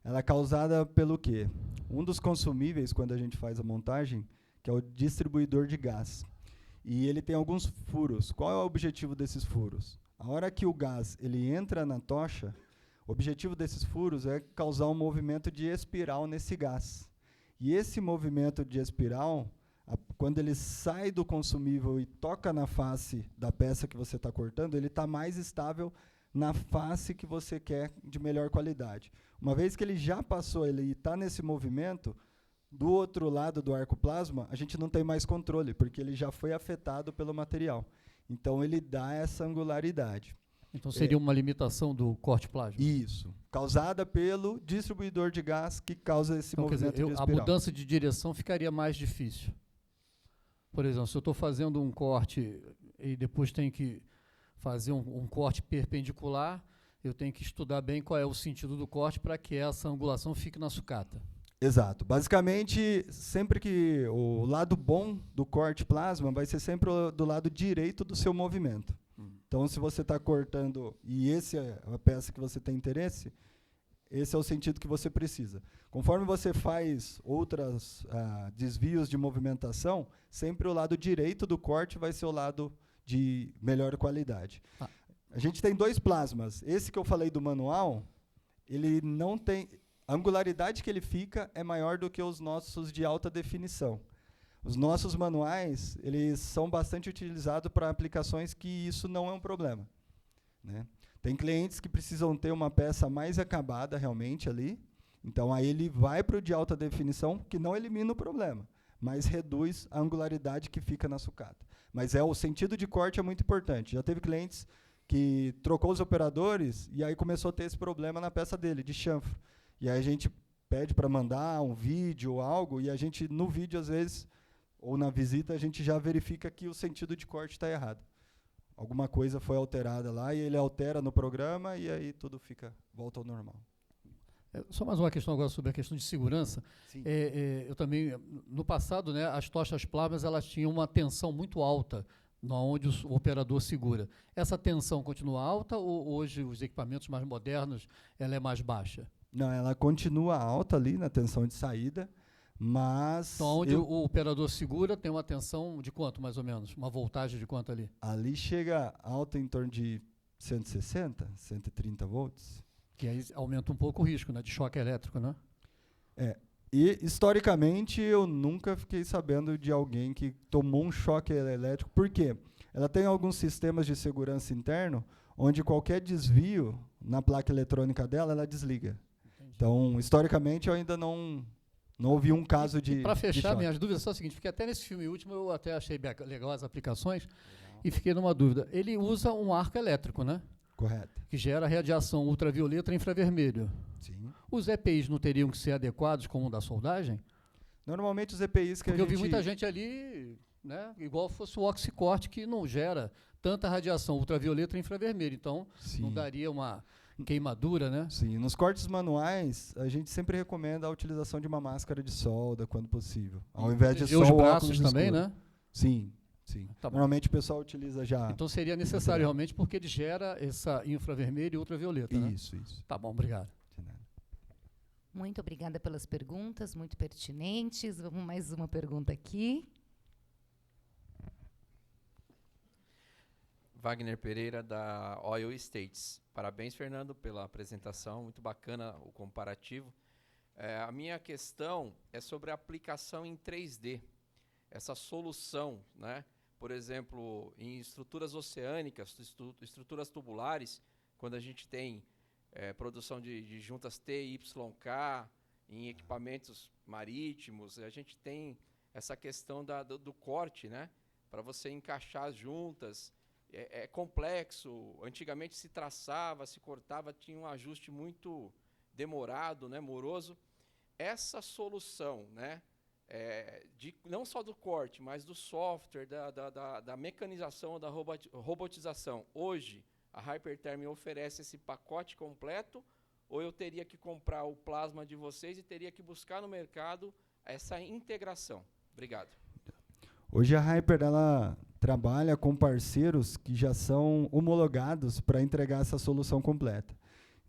Ela é causada pelo quê? Um dos consumíveis, quando a gente faz a montagem, que é o distribuidor de gás. E ele tem alguns furos. Qual é o objetivo desses furos? A hora que o gás ele entra na tocha, o objetivo desses furos é causar um movimento de espiral nesse gás. E esse movimento de espiral, quando ele sai do consumível e toca na face da peça que você está cortando, ele está mais estável na face que você quer de melhor qualidade. Uma vez que ele já passou, ele está nesse movimento, Do outro lado do arco plasma, a gente não tem mais controle, porque ele já foi afetado pelo material. Então, ele dá essa angularidade. Então, seria uma limitação do corte plasma? Isso. Causada pelo distribuidor de gás que causa esse movimento de espiral. A mudança de direção ficaria mais difícil. Por exemplo, se eu estou fazendo um corte e depois tenho que fazer um corte perpendicular, eu tenho que estudar bem qual é o sentido do corte para que essa angulação fique na sucata. Exato. Basicamente, sempre que o lado bom do corte plasma vai ser sempre do lado direito do seu movimento. Então, se você está cortando e essa é a peça que você tem interesse, esse é o sentido que você precisa. Conforme você faz outros desvios de movimentação, sempre o lado direito do corte vai ser o lado de melhor qualidade. A gente tem 2 plasmas. Esse que eu falei do manual, ele não tem... A angularidade que ele fica é maior do que os nossos de alta definição. Os nossos manuais, eles são bastante utilizados para aplicações que isso não é um problema, né? Tem clientes que precisam ter uma peça mais acabada realmente ali, então aí ele vai para o de alta definição, que não elimina o problema, mas reduz a angularidade que fica na sucata. Mas o sentido de corte é muito importante. Já teve clientes que trocou os operadores e aí começou a ter esse problema na peça dele, de chanfro. E aí a gente pede para mandar um vídeo ou algo, e a gente, no vídeo, às vezes, ou na visita, a gente já verifica que o sentido de corte está errado. Alguma coisa foi alterada lá, e ele altera no programa, e aí tudo volta ao normal. Só mais uma questão agora sobre a questão de segurança. Eu também, no passado, né, as tochas plasmas elas tinham uma tensão muito alta, onde o operador segura. Essa tensão continua alta, ou hoje os equipamentos mais modernos ela é mais baixa? Não, ela continua alta ali na tensão de saída, mas... Então, onde o operador segura, tem uma tensão de quanto, mais ou menos? Uma voltagem de quanto ali? Ali chega alta em torno de 160, 130 volts. Que aí aumenta um pouco o risco, né, de choque elétrico, né? E, historicamente, eu nunca fiquei sabendo de alguém que tomou um choque elétrico. Por quê? Ela tem alguns sistemas de segurança interno, onde qualquer desvio na placa eletrônica dela, ela desliga. Então, historicamente, eu ainda não ouvi um caso de... Para fechar, minhas dúvidas são o seguinte, porque até nesse filme último eu até achei legal as aplicações e fiquei numa dúvida. Ele usa um arco elétrico, né? Correto. Que gera radiação ultravioleta e infravermelho. Sim. Os EPIs não teriam que ser adequados como o da soldagem? Normalmente os EPIs que porque eu vi muita gente ali, né, igual fosse o oxicorte, que não gera tanta radiação ultravioleta e infravermelho. Então, não daria uma... queimadura, né? Sim, nos cortes manuais, a gente sempre recomenda a utilização de uma máscara de solda, quando possível. Ao invés de só os o braços óculos também, escuro. né? Sim, sim. Tá normalmente o pessoal utiliza já... Então seria necessário realmente, porque ele gera essa infravermelho e ultravioleta, né? Isso. Tá bom, obrigado. Muito obrigada pelas perguntas, muito pertinentes. Vamos mais uma pergunta aqui. Wagner Pereira, da Oil States. Parabéns, Fernando, pela apresentação, muito bacana o comparativo. A minha questão é sobre a aplicação em 3D. Essa solução, né? Por exemplo, em estruturas oceânicas, estruturas tubulares, quando a gente tem produção de juntas T e YK, em equipamentos marítimos, a gente tem essa questão do corte, né? Para você encaixar as juntas. É complexo, antigamente se traçava, se cortava, tinha um ajuste muito demorado, né, moroso. Essa solução, né, não só do corte, mas do software, da mecanização, da robotização, hoje a Hypertherm oferece esse pacote completo, ou eu teria que comprar o plasma de vocês e teria que buscar no mercado essa integração? Obrigado. Hoje a Hyper, ela trabalha com parceiros que já são homologados para entregar essa solução completa.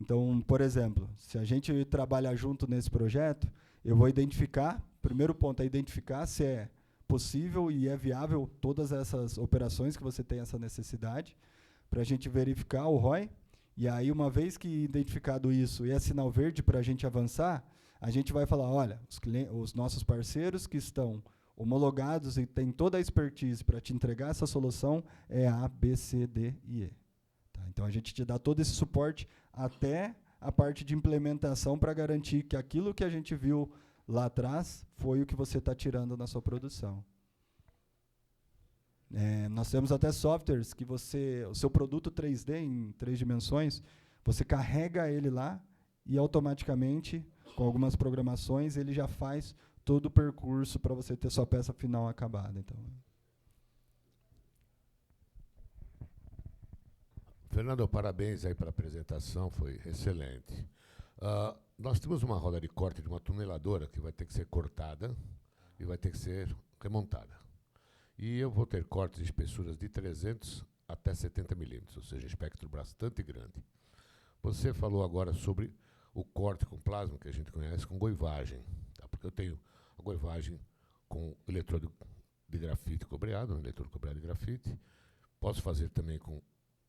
Então, por exemplo, se a gente trabalhar junto nesse projeto, eu vou identificar, primeiro ponto é identificar se é possível e é viável todas essas operações que você tem essa necessidade, para a gente verificar o ROI, e aí uma vez que identificado isso e é sinal verde para a gente avançar, a gente vai falar, olha, os nossos parceiros que estão homologados e tem toda a expertise para te entregar essa solução é A, B, C, D e E. Tá? Então, a gente te dá todo esse suporte até a parte de implementação para garantir que aquilo que a gente viu lá atrás foi o que você está tirando na sua produção. Nós temos até softwares que o seu produto 3D em 3 dimensões, você carrega ele lá e automaticamente, com algumas programações, ele já faz todo o percurso para você ter sua peça final acabada. Então, Fernando, parabéns aí pela apresentação, foi excelente. Nós temos uma roda de corte de uma tuneladora que vai ter que ser cortada e vai ter que ser remontada. E eu vou ter cortes de espessuras de 300 até 70 milímetros, ou seja, espectro bastante grande. Você falou agora sobre o corte com plasma, que a gente conhece com goivagem, tá? Porque eu tenho a goivagem com eletrodo de grafite cobreado, um eletrodo cobreado de grafite. Posso fazer também com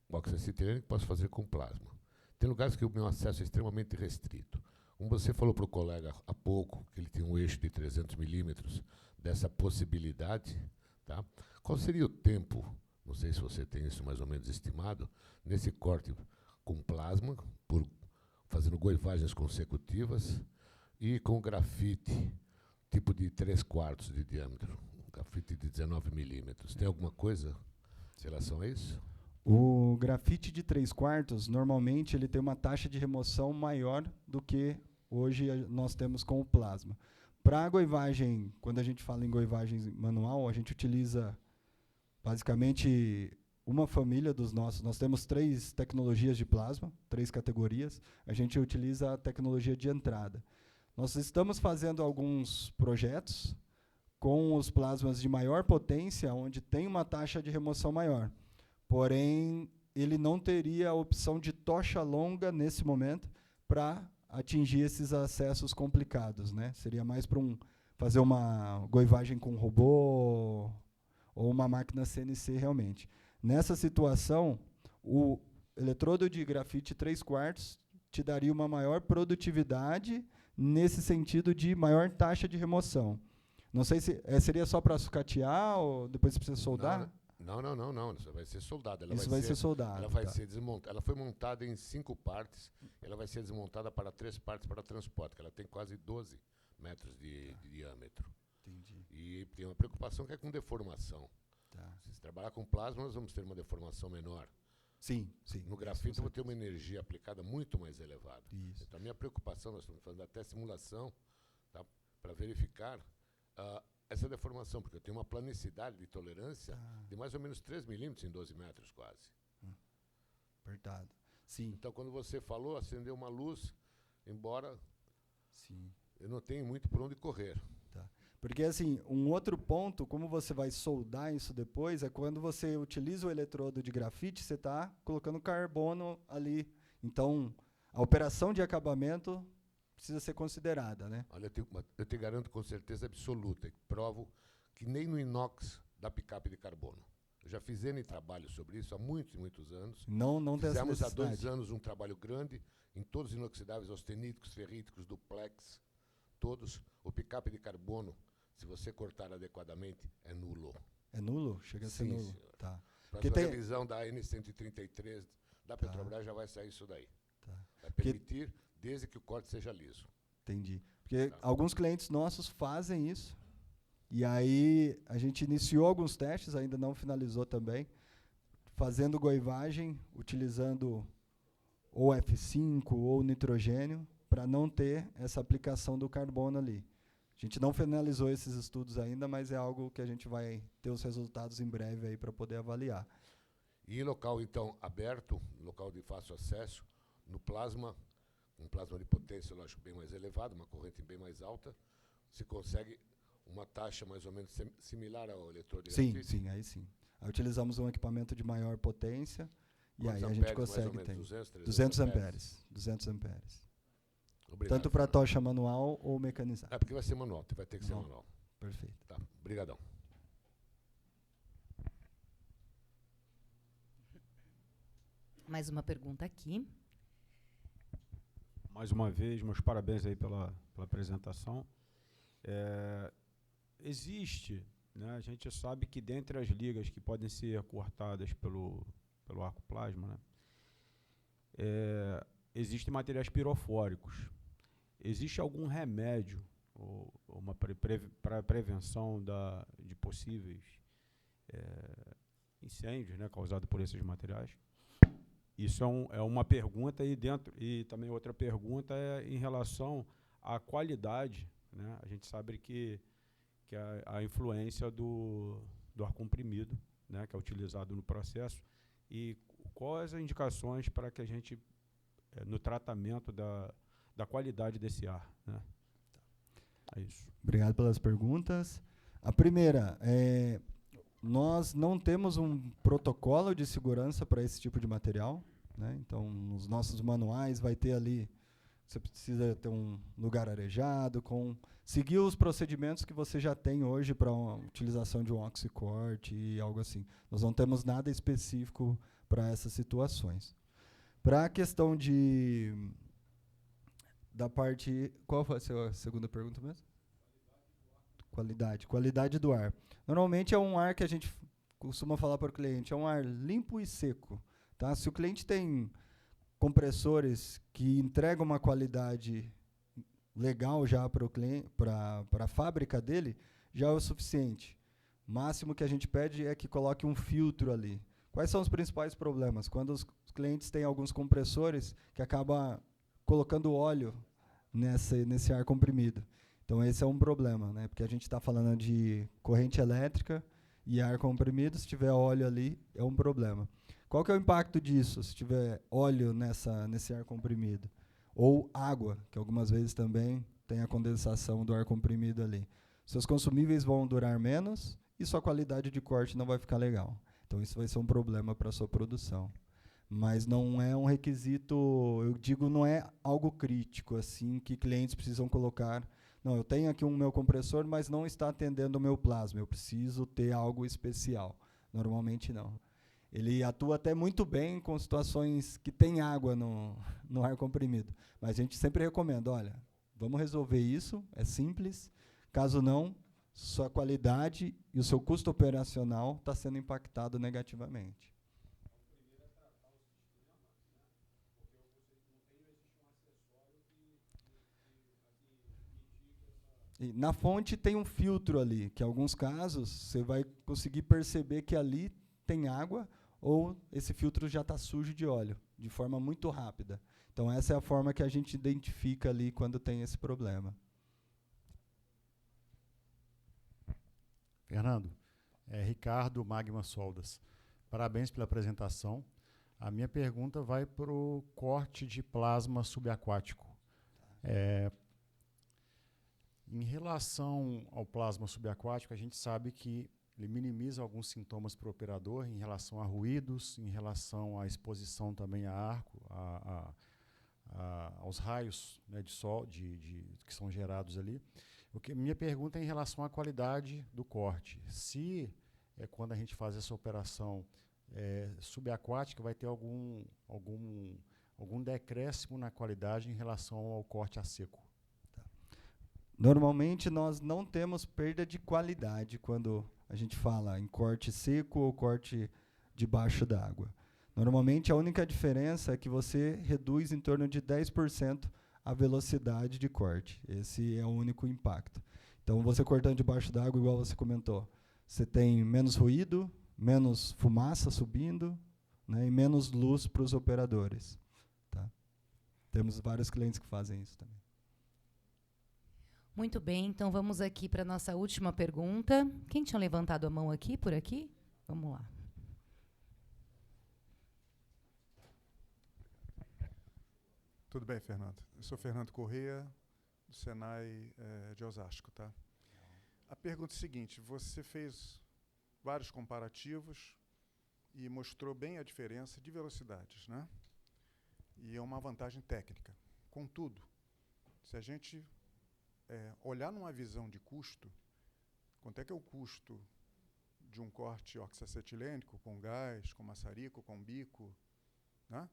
oxacetilênico, posso fazer com plasma. Tem lugares que o meu acesso é extremamente restrito. Como você falou para o colega há pouco, que ele tem um eixo de 300 milímetros dessa possibilidade, tá? Qual seria o tempo, não sei se você tem isso mais ou menos estimado, nesse corte com plasma, fazendo goivagens consecutivas, e com grafite, tipo de 3/4 de diâmetro, grafite de 19 milímetros. Tem alguma coisa em relação a isso? O grafite de 3/4, normalmente, ele tem uma taxa de remoção maior do que hoje nós temos com o plasma. Para a goivagem, quando a gente fala em goivagem manual, a gente utiliza basicamente uma família dos nossos. Nós temos 3 tecnologias de plasma, 3 categorias. A gente utiliza a tecnologia de entrada. Nós estamos fazendo alguns projetos com os plasmas de maior potência, onde tem uma taxa de remoção maior. Porém, ele não teria a opção de tocha longa nesse momento para atingir esses acessos complicados, né? Seria mais para fazer uma goivagem com robô ou uma máquina CNC realmente. Nessa situação, o eletrodo de grafite 3/4 te daria uma maior produtividade nesse sentido de maior taxa de remoção. Não sei se seria só para sucatear ou depois você precisa soldar? Não. Isso vai ser soldada. Isso vai ser soldado. Ela vai ser desmontada. Ela foi montada em 5 partes. Ela vai ser desmontada para 3 partes para transporte, que ela tem quase 12 metros de diâmetro. Entendi. E tem uma preocupação que é com deformação. Tá. Se trabalhar com plasma, nós vamos ter uma deformação menor. Sim. No grafite, eu vou ter uma energia aplicada muito mais elevada. Isso. Então, a minha preocupação, nós estamos fazendo até simulação, tá, para verificar essa deformação, porque eu tenho uma planicidade de tolerância de mais ou menos 3 milímetros em 12 metros, quase. Apertado. Sim. Então, quando você falou, acendeu uma luz, embora Sim. eu não tenho muito por onde correr. Tá. Porque, assim, um outro ponto, como você vai soldar isso depois, é quando você utiliza o eletrodo de grafite, você está colocando carbono ali. Então, a operação de acabamento precisa ser considerada, né? Olha, eu te garanto com certeza absoluta, provo que nem no inox dá picape de carbono. Eu já fiz N trabalho sobre isso há muitos e muitos anos. Não tem essa Fizemos há necessidade. 2 anos um trabalho grande em todos os inoxidáveis, austeníticos, ferríticos, duplex, todos. O picape de carbono, se você cortar adequadamente, é nulo. É nulo? Chega a ser nulo. Senhor. Tá. Para a sua revisão da N133 da Petrobras já vai sair isso daí. Tá. Vai permitir, desde que o corte seja liso. Entendi. Porque alguns clientes nossos fazem isso. E aí a gente iniciou alguns testes, ainda não finalizou também, fazendo goivagem, utilizando ou F5 ou nitrogênio, para não ter essa aplicação do carbono ali. A gente não finalizou esses estudos ainda, mas é algo que a gente vai ter os resultados em breve aí para poder avaliar. E em local, então, aberto, local de fácil acesso, no plasma, um plasma de potência, lógico, bem mais elevado, uma corrente bem mais alta, se consegue uma taxa mais ou menos similar ao eletrodo de grafite? Sim, aí sim. Aí utilizamos um equipamento de maior potência e aí a gente amperes, consegue mais ou menos, ter 200 amperes. 200 amperes. Obrigado, tanto para tocha manual ou mecanizada. É porque vai ser manual, vai ter que ser manual. Perfeito. Tá, obrigadão. Mais uma pergunta aqui. Mais uma vez, meus parabéns aí pela apresentação. Existe, né, a gente sabe que dentre as ligas que podem ser cortadas pelo arco plasma, né, existem materiais pirofóricos. Existe algum remédio uma para prevenção de possíveis incêndios, né, causados por esses materiais. Isso é uma pergunta e também outra pergunta é em relação à qualidade, né? A gente sabe que a influência do ar comprimido, né, que é utilizado no processo, e quais as indicações para que a gente, no tratamento da qualidade desse ar, né? É isso. Obrigado pelas perguntas. A primeira, nós não temos um protocolo de segurança para esse tipo de material, né? Então, nos nossos manuais vai ter ali, você precisa ter um lugar arejado, seguir os procedimentos que você já tem hoje para a utilização de um oxicorte e algo assim. Nós não temos nada específico para essas situações. Para a questão da parte... Qual foi a sua segunda pergunta mesmo? Qualidade do ar. Normalmente é um ar que a gente costuma falar para o cliente, é um ar limpo e seco. Tá? Se o cliente tem compressores que entregam uma qualidade legal já para a fábrica dele, já é o suficiente. O máximo que a gente pede é que coloque um filtro ali. Quais são os principais problemas? Quando os clientes têm alguns compressores que acabam colocando óleo nesse ar comprimido. Então, esse é um problema, né? Porque a gente está falando de corrente elétrica e ar comprimido. Se tiver óleo ali, é um problema. Qual que é o impacto disso, se tiver óleo nesse ar comprimido? Ou água, que algumas vezes também tem a condensação do ar comprimido ali. Seus consumíveis vão durar menos e sua qualidade de corte não vai ficar legal. Então, isso vai ser um problema para a sua produção. Mas não é um requisito, eu digo, não é algo crítico, assim, que clientes precisam colocar. Não, eu tenho aqui um meu compressor, mas não está atendendo o meu plasma. Eu preciso ter algo especial. Normalmente, não. Ele atua até muito bem com situações que tem água no ar comprimido. Mas a gente sempre recomenda, olha, vamos resolver isso, é simples. Caso não, sua qualidade e o seu custo operacional está sendo impactado negativamente. E na fonte tem um filtro ali, que em alguns casos você vai conseguir perceber que ali tem água ou esse filtro já está sujo de óleo, de forma muito rápida. Então, essa é a forma que a gente identifica ali quando tem esse problema. Fernando, Ricardo Magma Soldas. Parabéns pela apresentação. A minha pergunta vai para o corte de plasma subaquático. Em relação ao plasma subaquático, a gente sabe que ele minimiza alguns sintomas para o operador em relação a ruídos, em relação à exposição também a arco, aos raios, né, de sol que são gerados ali. Minha pergunta é em relação à qualidade do corte. Se, quando a gente faz essa operação subaquática, vai ter algum decréscimo na qualidade em relação ao corte a seco? Normalmente, nós não temos perda de qualidade quando a gente fala em corte seco ou corte debaixo d'água. Normalmente, a única diferença é que você reduz em torno de 10% a velocidade de corte. Esse é o único impacto. Então, você cortando debaixo d'água, igual você comentou, você tem menos ruído, menos fumaça subindo, né, e menos luz para os operadores. Tá? Temos vários clientes que fazem isso também. Muito bem, então vamos aqui para a nossa última pergunta. Quem tinha levantado a mão aqui, por aqui? Vamos lá. Tudo bem, Fernando? Eu sou Fernando Corrêa, do Senai de Osasco. Tá? A pergunta é a seguinte, você fez vários comparativos e mostrou bem a diferença de velocidades, né? E é uma vantagem técnica. Contudo, se a gente olhar numa visão de custo, quanto é que é o custo de um corte oxacetilênico com gás, com maçarico, com bico, né?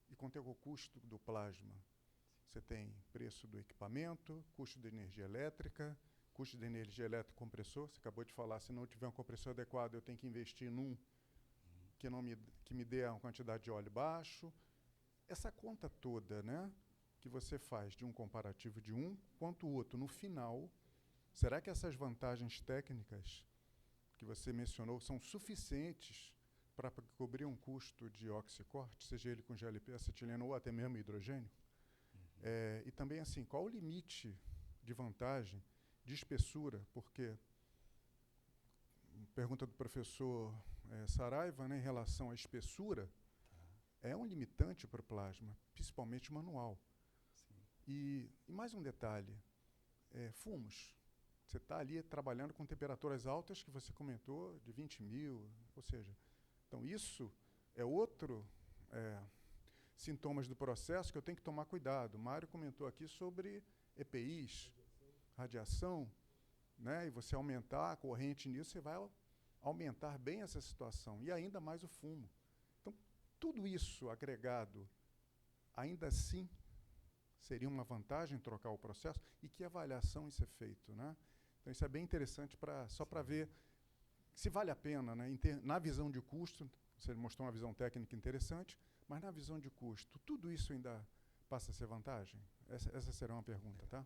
E quanto é o custo do plasma? Você tem preço do equipamento, custo de energia elétrica, custo de energia elétrica compressor. Você acabou de falar, se não tiver um compressor adequado, eu tenho que investir num que me dê uma quantidade de óleo baixo. Essa conta toda, né? que você faz de um comparativo de um quanto o outro no final, será que essas vantagens técnicas que você mencionou são suficientes para cobrir um custo de oxicorte, seja ele com GLP, acetileno ou até mesmo hidrogênio? E também, assim, qual o limite de vantagem de espessura? Porque, pergunta do professor Saraiva, né, em relação à espessura, é um limitante para o plasma, principalmente manual. E mais um detalhe, fumos. Você está ali trabalhando com temperaturas altas, que você comentou, de 20.000, ou seja, então isso é outro sintomas do processo que eu tenho que tomar cuidado. Mário comentou aqui sobre EPIs, radiação, né, e você aumentar a corrente nisso, você vai aumentar bem essa situação, e ainda mais o fumo. Então, tudo isso agregado, ainda assim, seria uma vantagem trocar o processo? E que avaliação isso é feito, né? Então, isso é bem interessante só para ver se vale a pena, né? Na visão de custo, você mostrou uma visão técnica interessante, mas na visão de custo, tudo isso ainda passa a ser vantagem? Essa será uma pergunta, tá?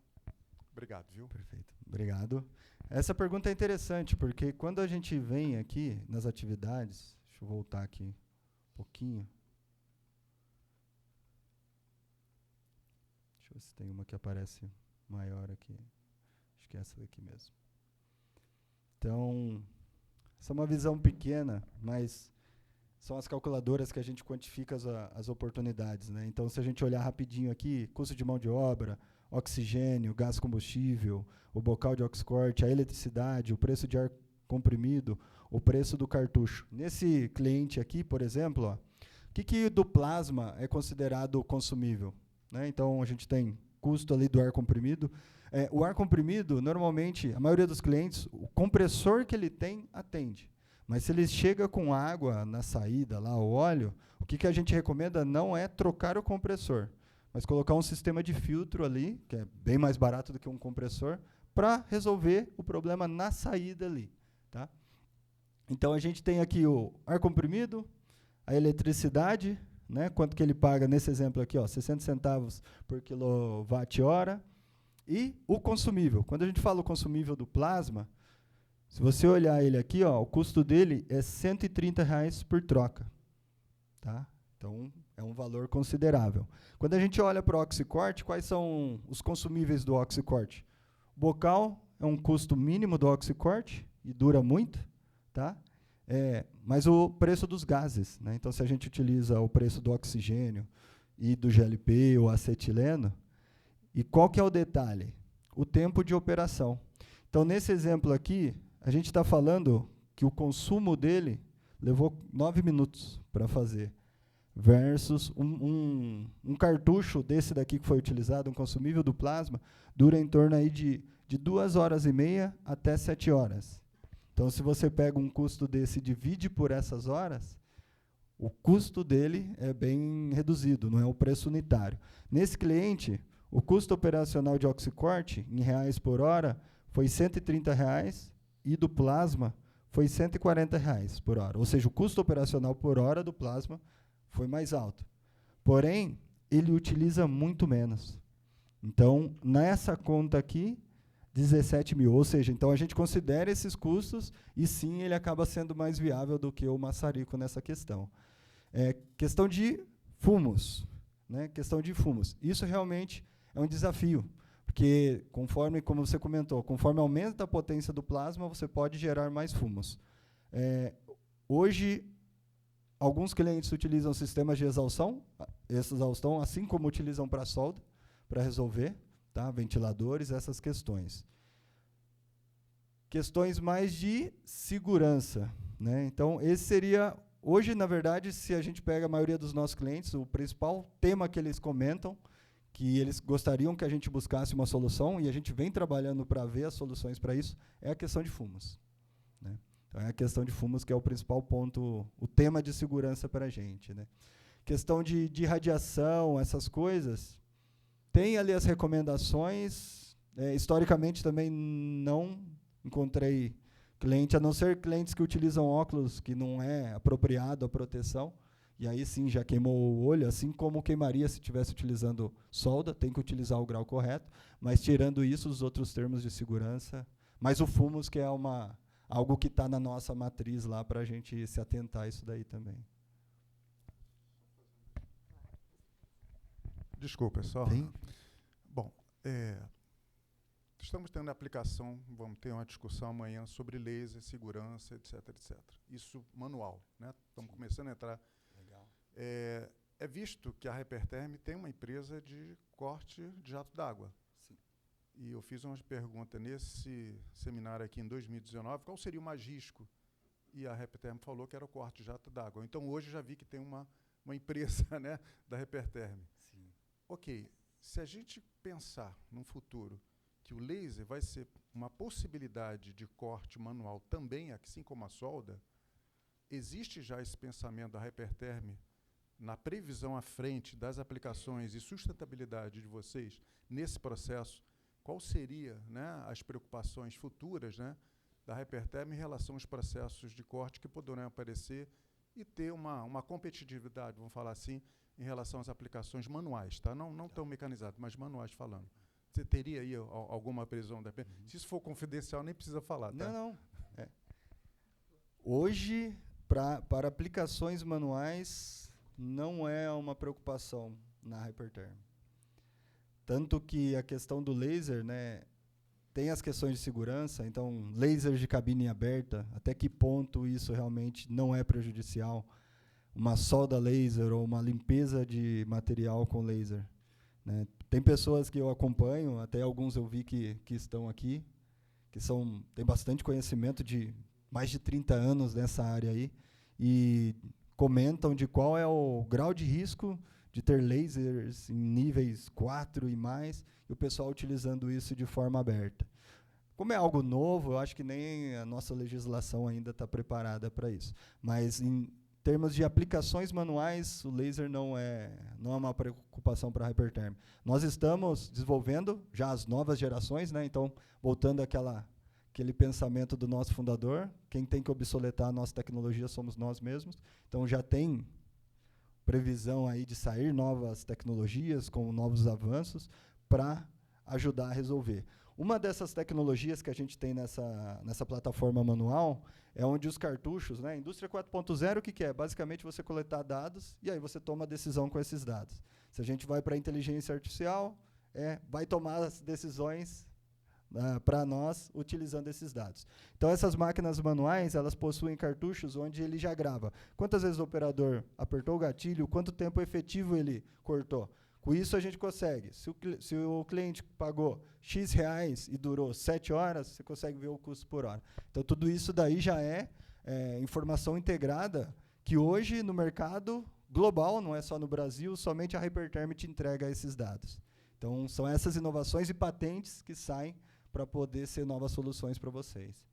Obrigado, viu? Perfeito. Obrigado. Essa pergunta é interessante, porque quando a gente vem aqui nas atividades, deixa eu voltar aqui um pouquinho. Deixa eu ver se tem uma que aparece maior aqui. Acho que é essa daqui mesmo. Então, essa é uma visão pequena, mas são as calculadoras que a gente quantifica as oportunidades, né? Então, se a gente olhar rapidinho aqui, custo de mão de obra, oxigênio, gás combustível, o bocal de oxicorte, a eletricidade, o preço de ar comprimido, o preço do cartucho. Nesse cliente aqui, por exemplo, ó, o que do plasma é considerado consumível? Né? Então, a gente tem custo ali do ar comprimido. O ar comprimido, normalmente, a maioria dos clientes, o compressor que ele tem, atende. Mas se ele chega com água na saída, lá, o óleo, o que a gente recomenda não é trocar o compressor, mas colocar um sistema de filtro ali, que é bem mais barato do que um compressor, para resolver o problema na saída ali. Tá? Então, a gente tem aqui o ar comprimido, a eletricidade, né, quanto que ele paga nesse exemplo aqui, ó, 60 centavos por quilowatt-hora, e o consumível. Quando a gente fala o consumível do plasma, se você olhar ele aqui, ó, o custo dele é R$ 130 por troca. Tá? Então, é um valor considerável. Quando a gente olha para o oxicorte, quais são os consumíveis do oxicorte? O bocal é um custo mínimo do oxicorte e dura muito, tá? Mas o preço dos gases, né? Então, se a gente utiliza o preço do oxigênio e do GLP ou acetileno, e qual que é o detalhe? O tempo de operação. Então, nesse exemplo aqui, a gente está falando que o consumo dele levou 9 minutos para fazer, versus um cartucho desse daqui que foi utilizado, um consumível do plasma, dura em torno aí de 2h30 até 7 horas. Então, se você pega um custo desse e divide por essas horas, o custo dele é bem reduzido, não é o preço unitário. Nesse cliente, o custo operacional de oxicorte, em reais por hora, foi R$ 130, e do plasma foi R$ 140 por hora. Ou seja, o custo operacional por hora do plasma foi mais alto. Porém, ele utiliza muito menos. Então, nessa conta aqui, 17 mil. Ou seja, então a gente considera esses custos e sim, ele acaba sendo mais viável do que o maçarico nessa questão. Questão de fumos. Né? Questão de fumos. Isso realmente é um desafio, porque, conforme, como você comentou, conforme aumenta a potência do plasma, você pode gerar mais fumos. Hoje, alguns clientes utilizam sistemas de exaustão, assim como utilizam para solda, para resolver, tá? Ventiladores, essas questões. Questões mais de segurança. Né? Então, esse seria, hoje, na verdade, se a gente pega a maioria dos nossos clientes, o principal tema que eles comentam, que eles gostariam que a gente buscasse uma solução, e a gente vem trabalhando para ver as soluções para isso, é a questão de fumos. Né? Então, é a questão de fumos que é o principal ponto, o tema de segurança para a gente. Né? Questão de radiação, essas coisas, tem ali as recomendações. Historicamente, também não encontrei cliente, a não ser clientes que utilizam óculos que não é apropriado à proteção, e aí sim já queimou o olho, assim como queimaria se estivesse utilizando solda, tem que utilizar o grau correto, mas tirando isso, os outros termos de segurança, mas o FUMOS, que é algo que está na nossa matriz lá para a gente se atentar a isso daí também. Desculpa, pessoal. Sim. Bom, estamos tendo aplicação, vamos ter uma discussão amanhã sobre laser, segurança, etc, etc. Isso manual, né? Estamos começando a entrar. Legal. É visto que a Hyperterm tem uma empresa de corte de jato d'água. E eu fiz umas perguntas nesse seminário aqui em 2019, qual seria o mais risco? E a Hyperterm falou que era o corte de jato d'água. Então, hoje, já vi que tem uma empresa, né, da Hyperterm. Sim. Ok, se a gente pensar no futuro que o laser vai ser uma possibilidade de corte manual também, assim como a solda, existe já esse pensamento da Hyperterm na previsão à frente das aplicações e sustentabilidade de vocês nesse processo? Qual seria, né, as preocupações futuras, né, da Hyperterm em relação aos processos de corte que poderão aparecer e ter uma competitividade, vamos falar assim, em relação às aplicações manuais, tá? Não tão mecanizadas, mas manuais falando. Você teria aí alguma previsão? Se isso for confidencial, nem precisa falar, tá? Não. Hoje, para aplicações manuais, não é uma preocupação na Hyperterm. Tanto que a questão do laser, né, tem as questões de segurança, então, lasers de cabine aberta, até que ponto isso realmente não é prejudicial? Uma solda laser ou uma limpeza de material com laser, né? Tem pessoas que eu acompanho, até alguns eu vi que estão aqui, que têm bastante conhecimento de mais de 30 anos nessa área aí, e comentam de qual é o grau de risco de ter lasers em níveis 4 e mais, e o pessoal utilizando isso de forma aberta. Como é algo novo, eu acho que nem a nossa legislação ainda está preparada para isso. Mas, em termos de aplicações manuais, o laser não é uma preocupação para a Hyperterm. Nós estamos desenvolvendo já as novas gerações, né? Então, voltando àquele pensamento do nosso fundador, quem tem que obsoletar a nossa tecnologia somos nós mesmos. Então, já tem previsão aí de sair novas tecnologias com novos avanços para ajudar a resolver. Uma dessas tecnologias que a gente tem nessa plataforma manual é onde os cartuchos, né, indústria 4.0, o que é? Basicamente você coletar dados e aí você toma a decisão com esses dados. Se a gente vai para a inteligência artificial, vai tomar as decisões para nós utilizando esses dados. Então, essas máquinas manuais, elas possuem cartuchos onde ele já grava quantas vezes o operador apertou o gatilho, quanto tempo efetivo ele cortou. Com isso, a gente consegue. Se o cliente pagou X reais e durou 7 horas, você consegue ver o custo por hora. Então, tudo isso daí já é informação integrada que hoje, no mercado global, não é só no Brasil, somente a Hyperterm te entrega esses dados. Então, são essas inovações e patentes que saem para poder ser novas soluções para vocês.